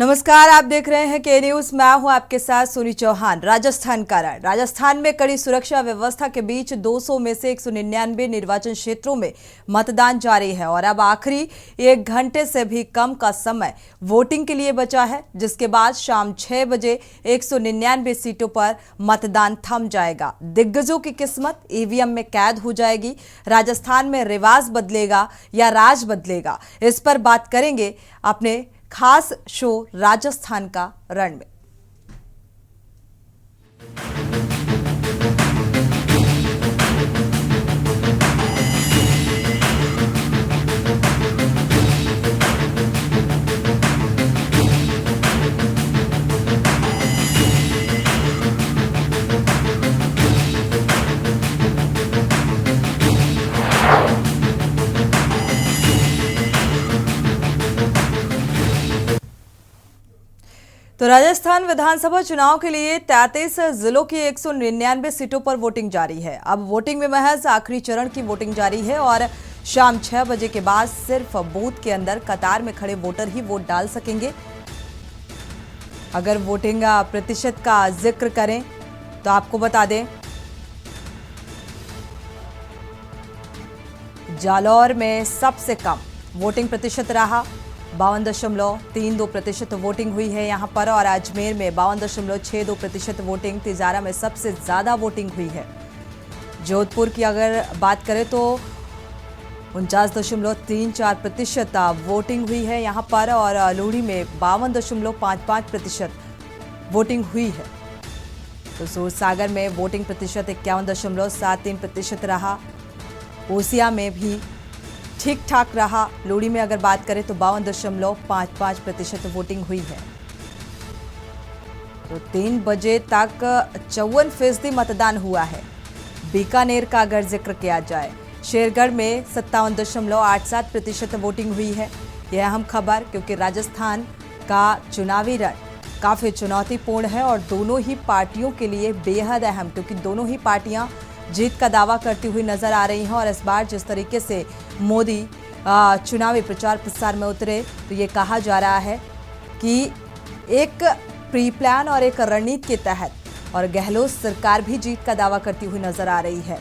नमस्कार, आप देख रहे हैं के न्यूज। मैं हूं आपके साथ सोनी चौहान। राजस्थान का रण। राजस्थान में कड़ी सुरक्षा व्यवस्था के बीच 200 में से 199 निर्वाचन क्षेत्रों में मतदान जारी है और अब आखिरी 1 घंटे से भी कम का समय वोटिंग के लिए बचा है, जिसके बाद शाम 6 बजे 199 सीटों पर मतदान थम जाएगा। दिग्गजों की किस्मत ईवीएम में कैद हो जाएगी। राजस्थान में रिवाज बदलेगा या राज बदलेगा, इस पर बात करेंगे अपने खास शो राजस्थान का रण में। तो राजस्थान विधानसभा चुनाव के लिए 33 जिलों की 199 सीटों पर वोटिंग जारी है। अब वोटिंग में महज आखिरी चरण की वोटिंग जारी है और शाम 6 बजे के बाद सिर्फ बूथ के अंदर कतार में खड़े वोटर ही वोट डाल सकेंगे। अगर वोटिंग प्रतिशत का जिक्र करें तो आपको बता दें, जालौर में सबसे कम वोटिंग प्रतिशत रहा, 52.32% वोटिंग हुई है यहां पर, और अजमेर में 52.62% वोटिंग। तिजारा में सबसे ज्यादा वोटिंग हुई है। जोधपुर की अगर बात करें तो 49.34% वोटिंग हुई है यहां पर, और लूड़ी में 52.55% वोटिंग हुई है। तो सूरसागर में वोटिंग प्रतिशत 51.73% रहा। ओसिया में भी ठीक ठाक रहा। लूड़ी में अगर बात करें तो 52.55% वोटिंग हुई है। तो 3 बजे तक 54% मतदान हुआ है। बीकानेर का अगर जिक्र किया जाए, शेरगढ़ में 57.87% वोटिंग हुई है। यह अहम खबर, क्योंकि राजस्थान का चुनावी रण काफी चुनौतीपूर्ण है और दोनों ही पार्टियों के लिए बेहद अहम, क्योंकि दोनों ही पार्टियां जीत का दावा करती हुई नजर आ रही हैं। और इस बार जिस तरीके से मोदी चुनावी प्रचार प्रसार में उतरे, तो ये कहा जा रहा है कि एक प्री प्लान और एक रणनीति के तहत, और गहलोत सरकार भी जीत का दावा करती हुई नजर आ रही है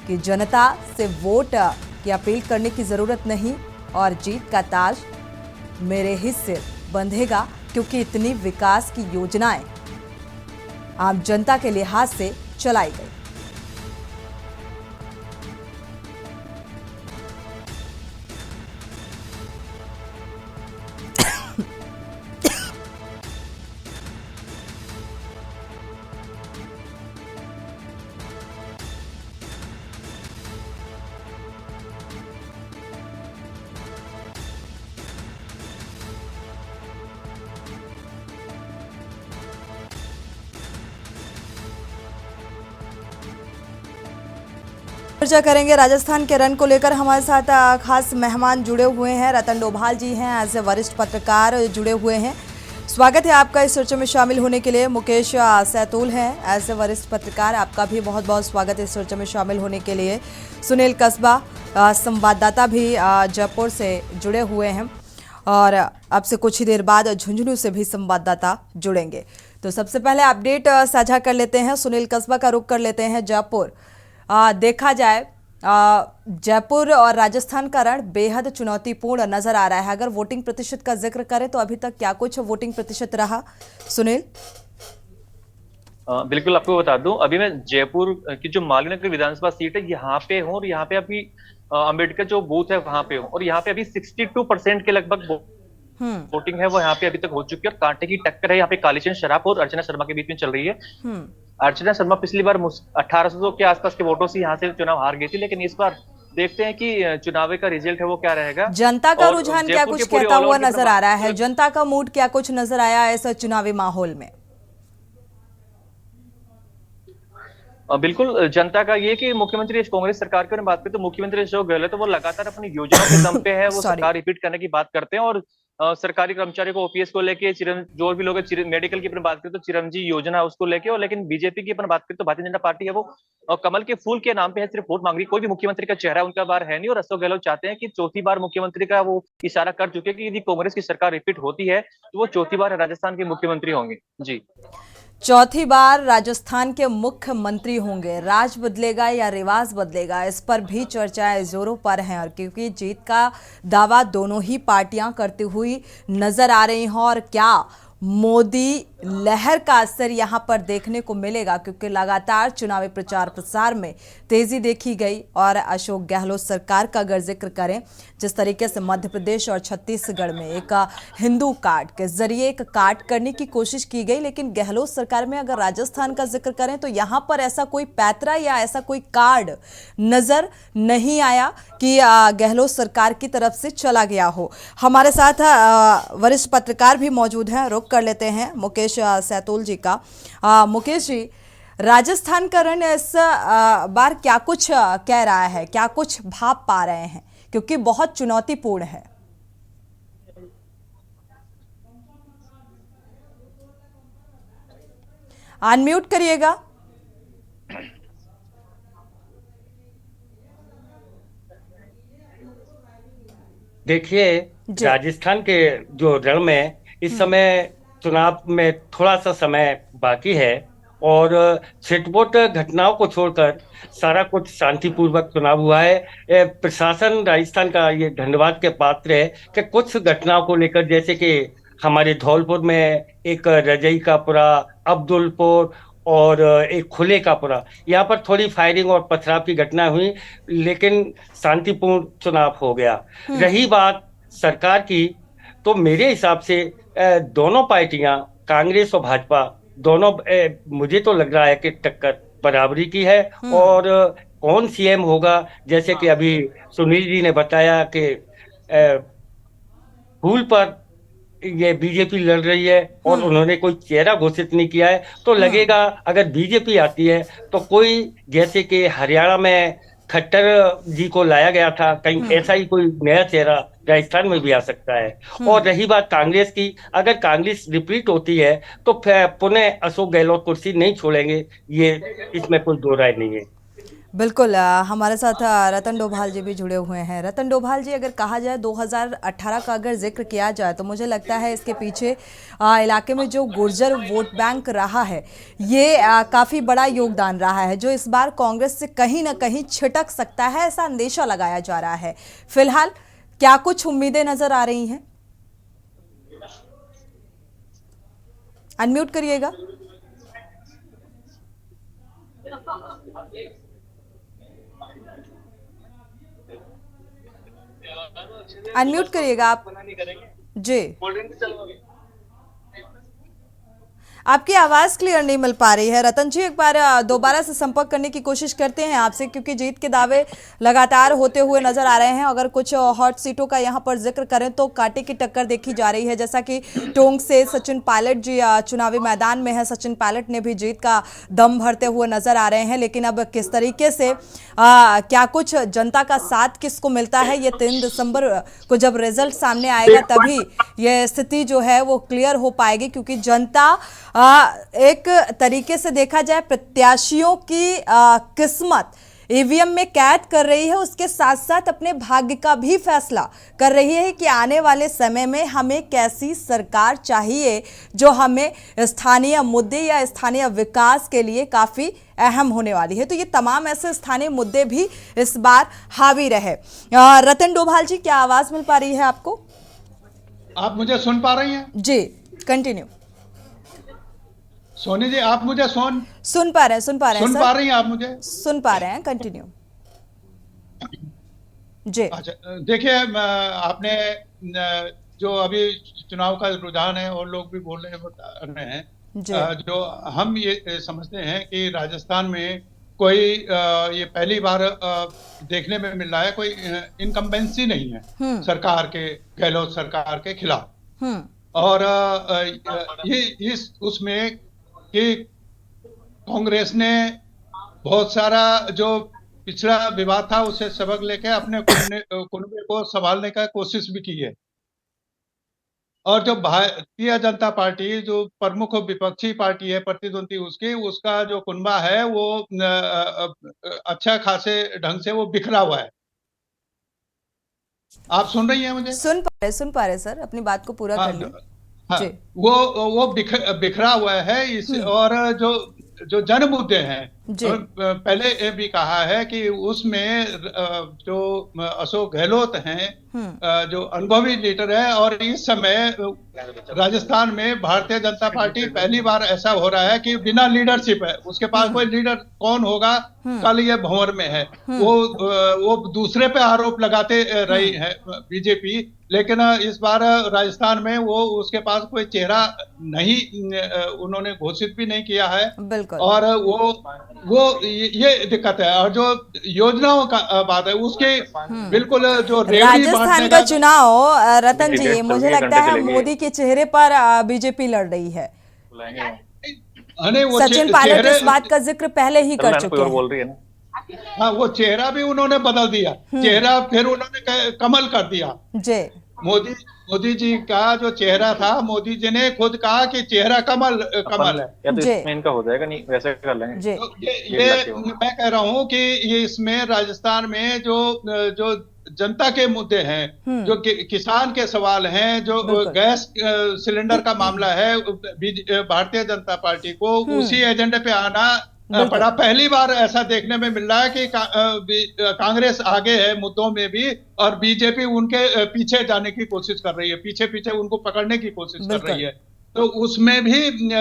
कि जनता से वोट की अपील करने की जरूरत नहीं और जीत का ताज मेरे ही सिर बंधेगा, क्योंकि इतनी विकास की योजनाएं आम जनता के लिहाज से चलाई गई। चर्चा करेंगे राजस्थान के रण को लेकर। हमारे साथ खास मेहमान जुड़े हुए हैं। रतन डोभाल जी हैं, एज ए वरिष्ठ पत्रकार जुड़े हुए हैं। स्वागत है आपका इस चर्चा में शामिल होने के लिए। मुकेश सैतुल हैं, एज ए वरिष्ठ पत्रकार, आपका भी बहुत बहुत स्वागत है इस चर्चा में शामिल होने के लिए। सुनील कस्बा संवाददाता भी जयपुर से जुड़े हुए हैं, और अब से कुछ ही देर बाद झुंझुनू से भी संवाददाता जुड़ेंगे। तो सबसे पहले अपडेट साझा कर लेते हैं। सुनील कस्बा का रुख कर लेते हैं जयपुर। देखा जाए, जयपुर और राजस्थान का रण बेहद चुनौतीपूर्ण नजर आ रहा है। अगर वोटिंग प्रतिशत का जिक्र करें तो अभी तक क्या कुछ वोटिंग प्रतिशत रहा, सुनील? बिल्कुल, आपको बता दूं, अभी मैं जयपुर की जो मालीनगर विधानसभा सीट है यहाँ पे हूँ, और यहाँ पे अभी अंबेडकर जो बूथ है वहां पे हूँ, और यहाँ पे अभी 62% के लगभग वोटिंग है वो यहाँ पे अभी तक हो चुकी है। और कांटे की टक्कर है यहाँ पे कालीचंद शराफ और अर्चना शर्मा के बीच में चल रही है। अर्चना शर्मा पिछली बार 1800 के आसपास के वोटों से यहाँ से चुनाव हार गई थी, लेकिन इस बार देखते हैं कि चुनाव का रिजल्ट है वो क्या रहेगा। जनता का रुझान क्या कुछ कहता हुआ नजर आ रहा है? जनता का मूड क्या कुछ नजर आया ऐसा चुनावी माहौल में? बिल्कुल, जनता का ये कि मुख्यमंत्री कांग्रेस सरकार की बात करें तो मुख्यमंत्री अशोक गहलोत तो वो लगातार अपनी योजनाओं के दम पे है, वो सरकार रिपीट करने की बात करते हैं, और सरकारी कर्मचारियों को, ओपीएस को लेके, जो भी लोग मेडिकल की अपन बात करें तो चिरंजी योजना उसको लेके, और लेकिन बीजेपी की अपन बात करें तो भारतीय जनता पार्टी है वो कमल के फूल के नाम पे है, सिर्फ वोट मांग रही है। कोई भी मुख्यमंत्री का चेहरा उनका बार है नहीं, और अशोक गहलोत चाहते हैं कि चौथी बार मुख्यमंत्री का वो इशारा कर चुके हैं कि यदि कांग्रेस की सरकार रिपीट होती है तो वो चौथी बार राजस्थान के मुख्यमंत्री होंगे। जी, चौथी बार राजस्थान के मुख्यमंत्री होंगे। राज बदलेगा या रिवाज बदलेगा, इस पर भी चर्चाएं जोरों पर हैं, और क्योंकि जीत का दावा दोनों ही पार्टियां करती हुई नजर आ रही हैं, और क्या मोदी लहर का असर यहां पर देखने को मिलेगा, क्योंकि लगातार चुनावी प्रचार प्रसार में तेजी देखी गई। और अशोक गहलोत सरकार का अगर जिक्र करें, जिस तरीके से मध्य प्रदेश और छत्तीसगढ़ में एक हिंदू कार्ड के जरिए एक कार्ड करने की कोशिश की गई, लेकिन गहलोत सरकार में अगर राजस्थान का जिक्र करें तो यहां पर ऐसा कोई पैतरा या ऐसा कोई कार्ड नजर नहीं आया कि गहलोत सरकार की तरफ से चला गया हो। हमारे साथ वरिष्ठ पत्रकार भी मौजूद हैं, रुक कर लेते हैं मुकेश सैतोल जी का। मुकेश जी, राजस्थान का रण इस बार क्या कुछ कह रहा है, क्या कुछ भाप पा रहे हैं, क्योंकि बहुत चुनौतीपूर्ण है। अनम्यूट करिएगा। देखिए, जी। राजस्थान के जो रण में इस समय चुनाव में थोड़ा सा समय बाकी है, और छिटपुट घटनाओं को छोड़कर सारा कुछ शांतिपूर्वक चुनाव हुआ है। प्रशासन राजस्थान का ये धन्यवाद के पात्र है कि कुछ घटनाओं को लेकर, जैसे कि हमारे धौलपुर में एक रजई का पुरा, अब्दुलपुर और एक खुले का पुरा, यहाँ पर थोड़ी फायरिंग और पथराव की घटना हुई, लेकिन शांतिपूर्ण चुनाव हो गया। रही बात सरकार की, तो मेरे हिसाब से दोनों पार्टियां, कांग्रेस और भाजपा दोनों, मुझे तो लग रहा है कि टक्कर बराबरी की है। और कौन सीएम होगा, जैसे कि अभी सुनील जी ने बताया कि फूल पर ये बीजेपी लड़ रही है और उन्होंने कोई चेहरा घोषित नहीं किया है, तो लगेगा अगर बीजेपी आती है तो कोई, जैसे कि हरियाणा में खट्टर जी को लाया गया था, कहीं ऐसा ही कोई नया चेहरा राजस्थान में भी आ सकता है। और रही बात कांग्रेस की, अगर कांग्रेस रिपीट होती है तो फिर पुनः अशोक गहलोत कुर्सी नहीं छोड़ेंगे, ये इसमें कोई दो राय नहीं है। बिल्कुल। हमारे साथ रतन डोभाल जी भी जुड़े हुए हैं। रतन डोभाल जी, अगर कहा जाए 2018 का अगर जिक्र किया जाए तो मुझे लगता है इसके पीछे इलाके में जो गुर्जर वोट बैंक रहा है, ये काफ़ी बड़ा योगदान रहा है, जो इस बार कांग्रेस से कहीं ना कहीं छिटक सकता है, ऐसा अंदेशा लगाया जा रहा है। फिलहाल क्या कुछ उम्मीदें नजर आ रही हैं? अनम्यूट करिएगा। अनम्यूट करिएगा आप। जी, आपकी आवाज क्लियर नहीं मिल पा रही है। रतन जी, एक बार दोबारा से संपर्क करने की कोशिश करते हैं आपसे, क्योंकि जीत के दावे लगातार होते हुए नजर आ रहे हैं। अगर कुछ हॉट सीटों का यहां पर जिक्र करें तो कांटे की टक्कर देखी जा रही है, जैसा कि टोंक से सचिन पायलट जी चुनावी मैदान में है। सचिन पायलट ने भी जीत का दम भरते हुए नजर आ रहे हैं, लेकिन अब किस तरीके से क्या कुछ जनता का साथ किसको मिलता है, ये 3 दिसंबर को जब रिजल्ट सामने आएगा तभी ये स्थिति जो है वो क्लियर हो पाएगी, क्योंकि जनता एक तरीके से देखा जाए प्रत्याशियों की किस्मत ईवीएम में कैद कर रही है, उसके साथ साथ अपने भाग्य का भी फैसला कर रही है कि आने वाले समय में हमें कैसी सरकार चाहिए, जो हमें स्थानीय मुद्दे या स्थानीय विकास के लिए काफी अहम होने वाली है। तो ये तमाम ऐसे स्थानीय मुद्दे भी इस बार हावी रहे। रतन डोभाल जी, क्या आवाज मिल पा रही है आपको? आप मुझे सुन पा रही हैं? जी, कंटिन्यू। सोनी जी, आप मुझे सुन पा रहे हैं सुन पा रही हैं? आप मुझे सुन पा रहे हैं, कंटिन्यू। जी, अच्छा, देखिए, आपने जो अभी चुनाव का रुझान है और लोग भी बोल रहे हैं, जो हम ये समझते हैं कि राजस्थान में कोई ये पहली बार देखने में मिल रहा है, कोई इनकम्बेंसी नहीं है सरकार के, गहलोत सरकार के खिलाफ। और ये उसमें कि कांग्रेस ने बहुत सारा जो पिछड़ा विवाद था उससे सबक लेके अपने कुनबे को संभालने का कोशिश भी की है। और जो भारतीय जनता पार्टी जो प्रमुख विपक्षी पार्टी है प्रतिद्वंदी उसकी, उसका जो कुनबा है वो अच्छा खासे ढंग से वो बिखरा हुआ है। आप सुन रही हैं मुझे? सुन पा रहे सर, अपनी बात को पूरा हाँ कर लीजिए। हाँ, जी। वो बिखरा हुआ है इस, और जो जो जन मुद्दे हैं, जी। पहले ये भी कहा है कि उसमें जो अशोक गहलोत हैं, जो अनुभवी लीडर है, और इस समय राजस्थान में भारतीय जनता पार्टी पहली बार ऐसा हो रहा है कि बिना लीडरशिप है, उसके पास कोई लीडर कौन होगा, कल ये भंवर में है। वो दूसरे पे आरोप लगाते रही है बीजेपी, लेकिन इस बार राजस्थान में वो उसके पास कोई चेहरा नहीं, उन्होंने घोषित भी नहीं किया है। बिल्कुल। और वो ये दिक्कत है। और जो योजनाओं का बात है उसके बिल्कुल जो रेवड़ी राजस्थान बांटने का का चुनाव, रतन जी, डिबेट चल मुझे रही है, लगता घंटे है चलेगी। मोदी के चेहरे पर बीजेपी लड़ रही है। नहीं, वो सचिन पायलट चेहरे, इस बात का जिक्र पहले ही कर चुके कोई और हैं। बोल रही है ना। हाँ, वो चेहरा भी उन्होंने बदल दिया, चेहरा फिर उन्होंने कमल कर दिया। जी। मोदी मोदी जी का जो चेहरा था, मोदी जी ने खुद कहा कि चेहरा कमल कमल है। या तो जी। इसमें इनका हो जाएगा, नहीं वैसे कर लेंगे। जी। तो डेढ़ लाख के हो। मैं कह रहा हूँ कि ये इसमें राजस्थान में जो जो जनता के मुद्दे हैं, जो किसान के सवाल हैं, जो बिल्कुल। गैस सिलेंडर का मामला है, भारतीय जनता पार्टी को उसी एजेंडे पे आना बिल्कुल। पड़ा। पहली बार ऐसा देखने में मिल रहा है कि कांग्रेस आगे है मुद्दों में भी, और बीजेपी उनके पीछे जाने की कोशिश कर रही है, पीछे पीछे उनको पकड़ने की कोशिश कर रही है। तो उसमें भी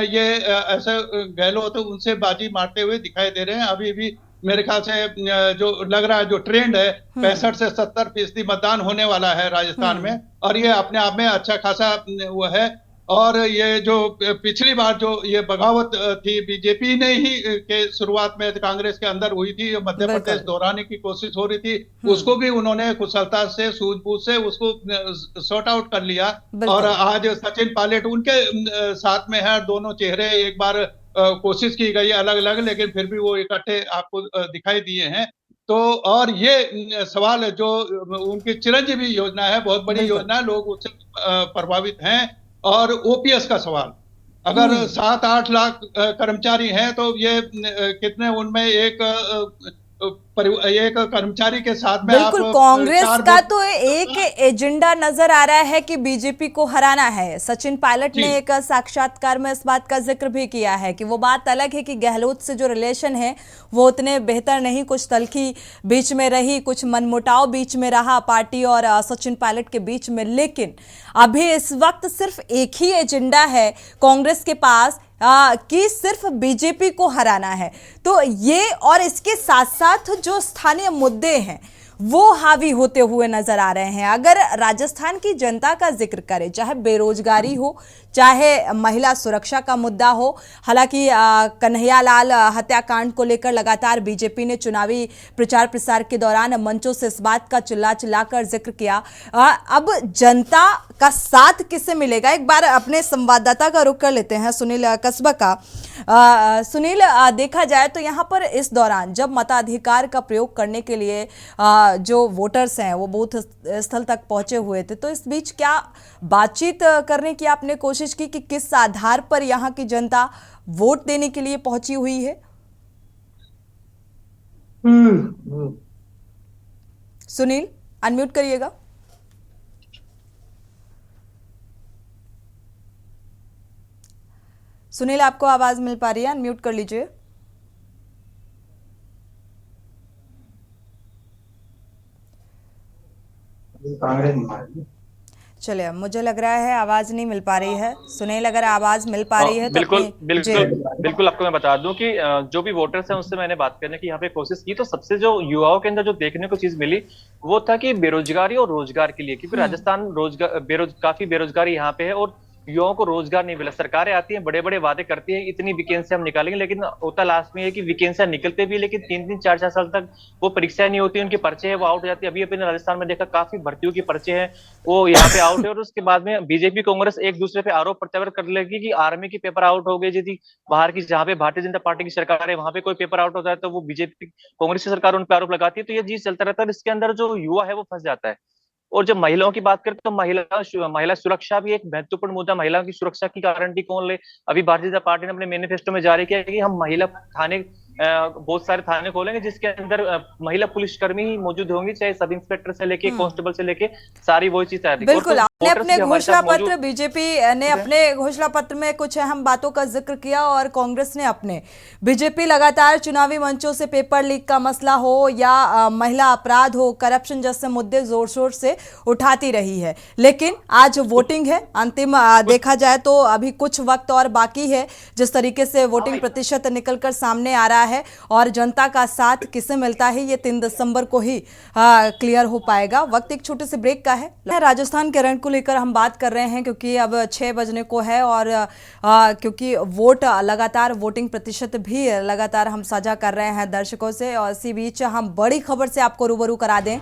ये ऐसे गहलोत उनसे बाजी मारते हुए दिखाई दे रहे हैं। अभी भी मेरे ख्याल से जो लग रहा है, जो ट्रेंड है, 65 से 70% मतदान होने वाला है राजस्थान में, और ये अपने आप में अच्छा खासा वो है। और ये जो पिछली बार जो ये बगावत थी बीजेपी ने ही के शुरुआत में कांग्रेस के अंदर हुई थी, मध्य प्रदेश दोहराने की कोशिश हो रही थी, उसको भी उन्होंने कुशलता से, सूझबूझ से उसको सॉर्ट आउट कर लिया। और आज सचिन पायलट उनके साथ में है, दोनों चेहरे एक बार कोशिश की गई अलग अलग, लेकिन फिर भी वो इकट्ठे आपको दिखाई दिए हैं। तो और ये सवाल जो उनकी चिरंजीवी योजना है, बहुत बड़ी योजना है, लोग उससे प्रभावित हैं। और ओपीएस का सवाल, अगर 7-8 लाख कर्मचारी हैं, तो ये कितने उनमें एक कर्मचारी के साथ में बिल्कुल। आप कांग्रेस चार का तो एक एजेंडा नजर आ रहा है कि बीजेपी को हराना है। सचिन पायलट ने एक साक्षात्कार में इस बात का जिक्र भी किया है कि वो बात अलग है कि गहलोत से जो रिलेशन है वो उतने बेहतर नहीं, कुछ तल्खी बीच में रही, कुछ मनमुटाव बीच में रहा पार्टी और सचिन पायलट के बीच में, लेकिन अभी इस वक्त सिर्फ एक ही एजेंडा है कांग्रेस के पास कि सिर्फ बीजेपी को हराना है। तो ये और इसके साथ साथ जो स्थानीय मुद्दे हैं वो हावी होते हुए नजर आ रहे हैं। अगर राजस्थान की जनता का जिक्र करें, चाहे बेरोजगारी हो, चाहे महिला सुरक्षा का मुद्दा हो, हालांकि कन्हैयालाल हत्याकांड को लेकर लगातार बीजेपी ने चुनावी प्रचार प्रसार के दौरान मंचों से इस बात का चिल्ला चिल्लाकर जिक्र किया। अब जनता का साथ किसे मिलेगा, एक बार अपने संवाददाता का रुख कर लेते हैं, सुनील कस्बा का। सुनील, देखा जाए तो यहाँ पर इस दौरान जब मताधिकार का प्रयोग करने के लिए जो वोटर्स हैं वो बूथ स्थल तक पहुंचे हुए थे, तो इस बीच क्या बातचीत करने की आपने कोशिश की कि किस आधार पर यहाँ की जनता वोट देने के लिए पहुंची हुई है? सुनील, अनम्यूट करिएगा। सुनील, आपको आवाज मिल पा रही है? अनम्यूट कर लीजिए। चलिए, मुझे लग रहा है आवाज नहीं मिल पा रही है। सुनील, अगर आवाज मिल पा रही है तो बिल्कुल बिल्कुल बिल्कुल आपको मैं बता दूं कि जो भी वोटर्स हैं उससे मैंने बात करने की यहाँ पे कोशिश की, तो सबसे जो युवाओं के अंदर जो देखने को चीज मिली वो था कि बेरोजगारी और रोजगार के लिए, क्योंकि राजस्थान काफी बेरोजगारी यहाँ पे है और युवाओं को रोजगार नहीं मिला। सरकारें आती हैं, बड़े बड़े वादे करती हैं, इतनी वैकेंसी हम निकालेंगे, लेकिन होता लास्ट में है कि वैकेंसियां निकलते भी, लेकिन 3-3 4-4 साल तक वो परीक्षाएं नहीं होती, उनके पर्चे है वो आउट हो जाती है। अभी अपने राजस्थान में देखा काफी भर्तियों की पर्चे हैं वो यहाँ पे आउट है, और उसके बाद में बीजेपी कांग्रेस एक दूसरे पे आरोप प्रत्यारोप कर लेगी कि आर्मी की पेपर आउट हो गए, यदि बाहर की जहाँ पे भारतीय जनता पार्टी की सरकार है वहां पे कोई पेपर आउट होता है तो वो बीजेपी कांग्रेस की सरकार उन पर आरोप लगाती है। तो ये चीज चलता रहता है, इसके अंदर जो युवा है वो फंस जाता है। और जब महिलाओं की बात करें तो महिला सुरक्षा भी एक महत्वपूर्ण मुद्दा। महिलाओं की सुरक्षा की गारंटी कौन ले? अभी भारतीय जनता पार्टी ने अपने मैनिफेस्टो में जारी किया है कि हम महिला थाने, बहुत सारे थाने खोलेंगे जिसके अंदर महिला पुलिसकर्मी ही मौजूद होंगी, चाहे सब इंस्पेक्टर से लेके कांस्टेबल से लेके सारी वही चीज तैयार। बिल्कुल, आपने अपने घोषणा पत्र, मौजूद बीजेपी ने अपने घोषणा पत्र में कुछ अहम बातों का जिक्र किया और कांग्रेस ने अपने। बीजेपी लगातार चुनावी मंचों से पेपर लीक का मसला हो या महिला अपराध हो, करप्शन जैसे मुद्दे जोर शोर से उठाती रही है, लेकिन आज वोटिंग है अंतिम। देखा जाए तो अभी कुछ वक्त और बाकी है। जिस तरीके से वोटिंग प्रतिशत निकलकर सामने आ रहा है और जनता का साथ किसे मिलता है, ये 3 दिसंबर को ही क्लियर हो पाएगा। वक्त एक छोटे से ब्रेक का है। राजस्थान के रण को लेकर हम बात कर रहे हैं क्योंकि अब 6 बजने को है और क्योंकि वोट लगातार, वोटिंग प्रतिशत भी लगातार हम साझा कर रहे हैं दर्शकों से। और इसी बीच हम बड़ी खबर से आपको रूबरू करा दें।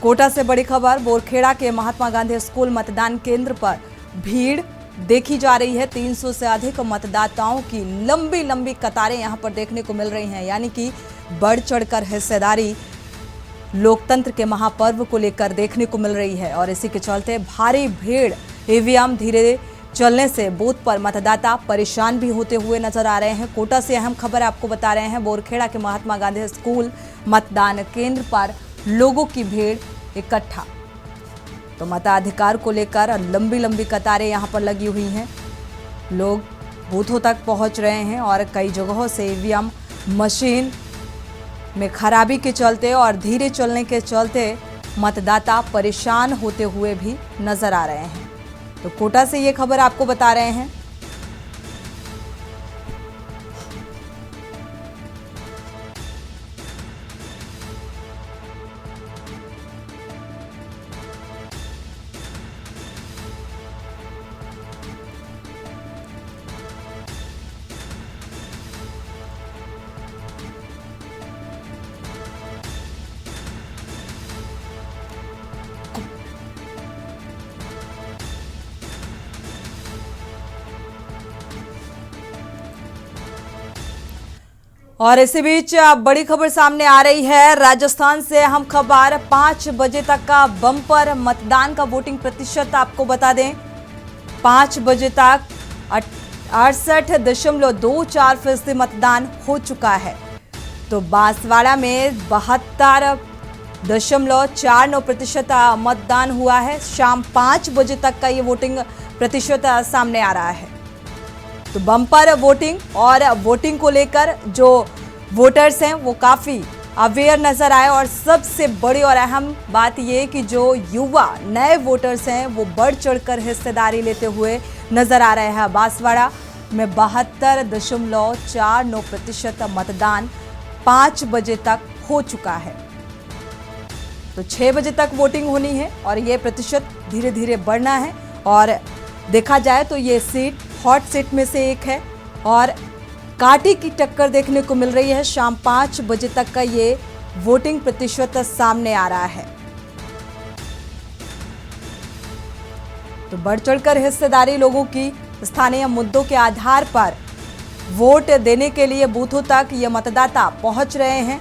कोटा से बड़ी खबर, बोरखेड़ा के महात्मा गांधी स्कूल मतदान केंद्र पर भीड़ देखी जा रही है। 300 से अधिक मतदाताओं की लंबी लंबी कतारें यहां पर देखने को मिल रही हैं, यानी कि बढ़ चढ़कर हिस्सेदारी लोकतंत्र के महापर्व को लेकर देखने को मिल रही है। और इसी के चलते भारी भीड़, ईवीएम धीरे चलने से बूथ पर मतदाता परेशान भी होते हुए नजर आ रहे हैं। कोटा से अहम खबर आपको बता रहे हैं। बोरखेड़ा के महात्मा गांधी स्कूल मतदान केंद्र पर लोगों की भीड़ इकट्ठा, तो मताधिकार को लेकर लंबी लंबी कतारें यहां पर लगी हुई हैं। लोग बूथों तक पहुंच रहे हैं और कई जगहों से ईवीएम मशीन में खराबी के चलते और धीरे चलने के चलते मतदाता परेशान होते हुए भी नजर आ रहे हैं। तो कोटा से ये खबर आपको बता रहे हैं। और इसी बीच बड़ी खबर सामने आ रही है राजस्थान से। हम खबर 5 बजे तक का बम्पर मतदान का वोटिंग प्रतिशत आपको बता दें। 5 बजे तक 68.24% मतदान हो चुका है। तो बांसवाड़ा में 72.49% मतदान हुआ है। शाम 5 बजे तक का ये वोटिंग प्रतिशत सामने आ रहा है। तो बम्पर वोटिंग और वोटिंग को लेकर जो वोटर्स हैं वो काफ़ी अवेयर नजर आए। और सबसे बड़ी और अहम बात ये कि जो युवा नए वोटर्स हैं वो बढ़ चढ़कर हिस्सेदारी लेते हुए नजर आ रहे हैं। बांसवाड़ा में 72.49% मतदान 5 बजे तक हो चुका है। तो 6 बजे तक वोटिंग होनी है और ये प्रतिशत धीरे धीरे बढ़ना है। और देखा जाए तो ये सीट हॉट सीट में से एक है और कांटे की टक्कर देखने को मिल रही है। शाम 5 बजे तक का ये वोटिंग प्रतिशत सामने आ रहा है। तो बढ़ चढ़कर हिस्सेदारी लोगों की स्थानीय मुद्दों के आधार पर वोट देने के लिए बूथों तक ये मतदाता पहुंच रहे हैं।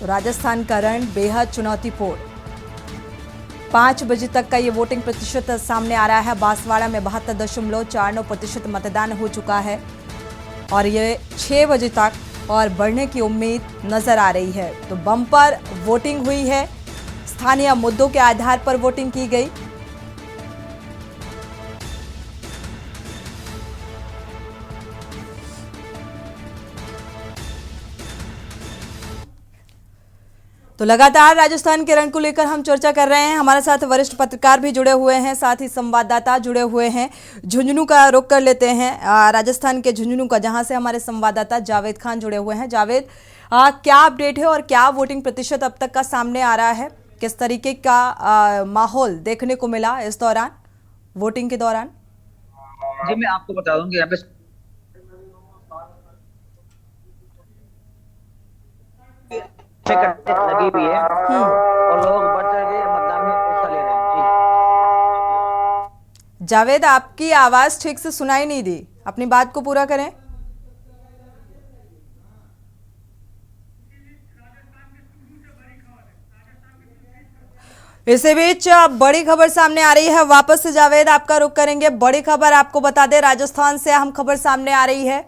तो राजस्थान का रण बेहद चुनौतीपूर्ण। 5 बजे तक का ये वोटिंग प्रतिशत सामने आ रहा है। बांसवाड़ा में 72.49% मतदान हो चुका है और ये 6 बजे तक और बढ़ने की उम्मीद नजर आ रही है। तो बम्पर वोटिंग हुई है, स्थानीय मुद्दों के आधार पर वोटिंग की गई। तो लगातार राजस्थान के रण को लेकर हम चर्चा कर रहे हैं। हमारे साथ वरिष्ठ पत्रकार भी जुड़े हुए हैं, साथ ही संवाददाता जुड़े हुए हैं। झुंझुनू का रुख कर लेते हैं, राजस्थान के झुंझुनू का, जहां से हमारे संवाददाता जावेद खान जुड़े हुए हैं। जावेद, क्या अपडेट है और क्या वोटिंग प्रतिशत अब तक का सामने आ रहा है? किस तरीके का माहौल देखने को मिला इस दौरान, वोटिंग के दौरान? जी, मैं आपको बता दूं कि यहाँ पे लगी हुई है और लोग बढ़ चढ़ के मतदान में हिस्सा ले रहे हैं। जावेद, आपकी आवाज ठीक से सुनाई नहीं दी, अपनी बात को पूरा करें। इसी बीच बड़ी खबर सामने आ रही है। वापस से जावेद आपका रुख करेंगे। बड़ी खबर आपको बता दें, राजस्थान से अहम खबर सामने आ रही है।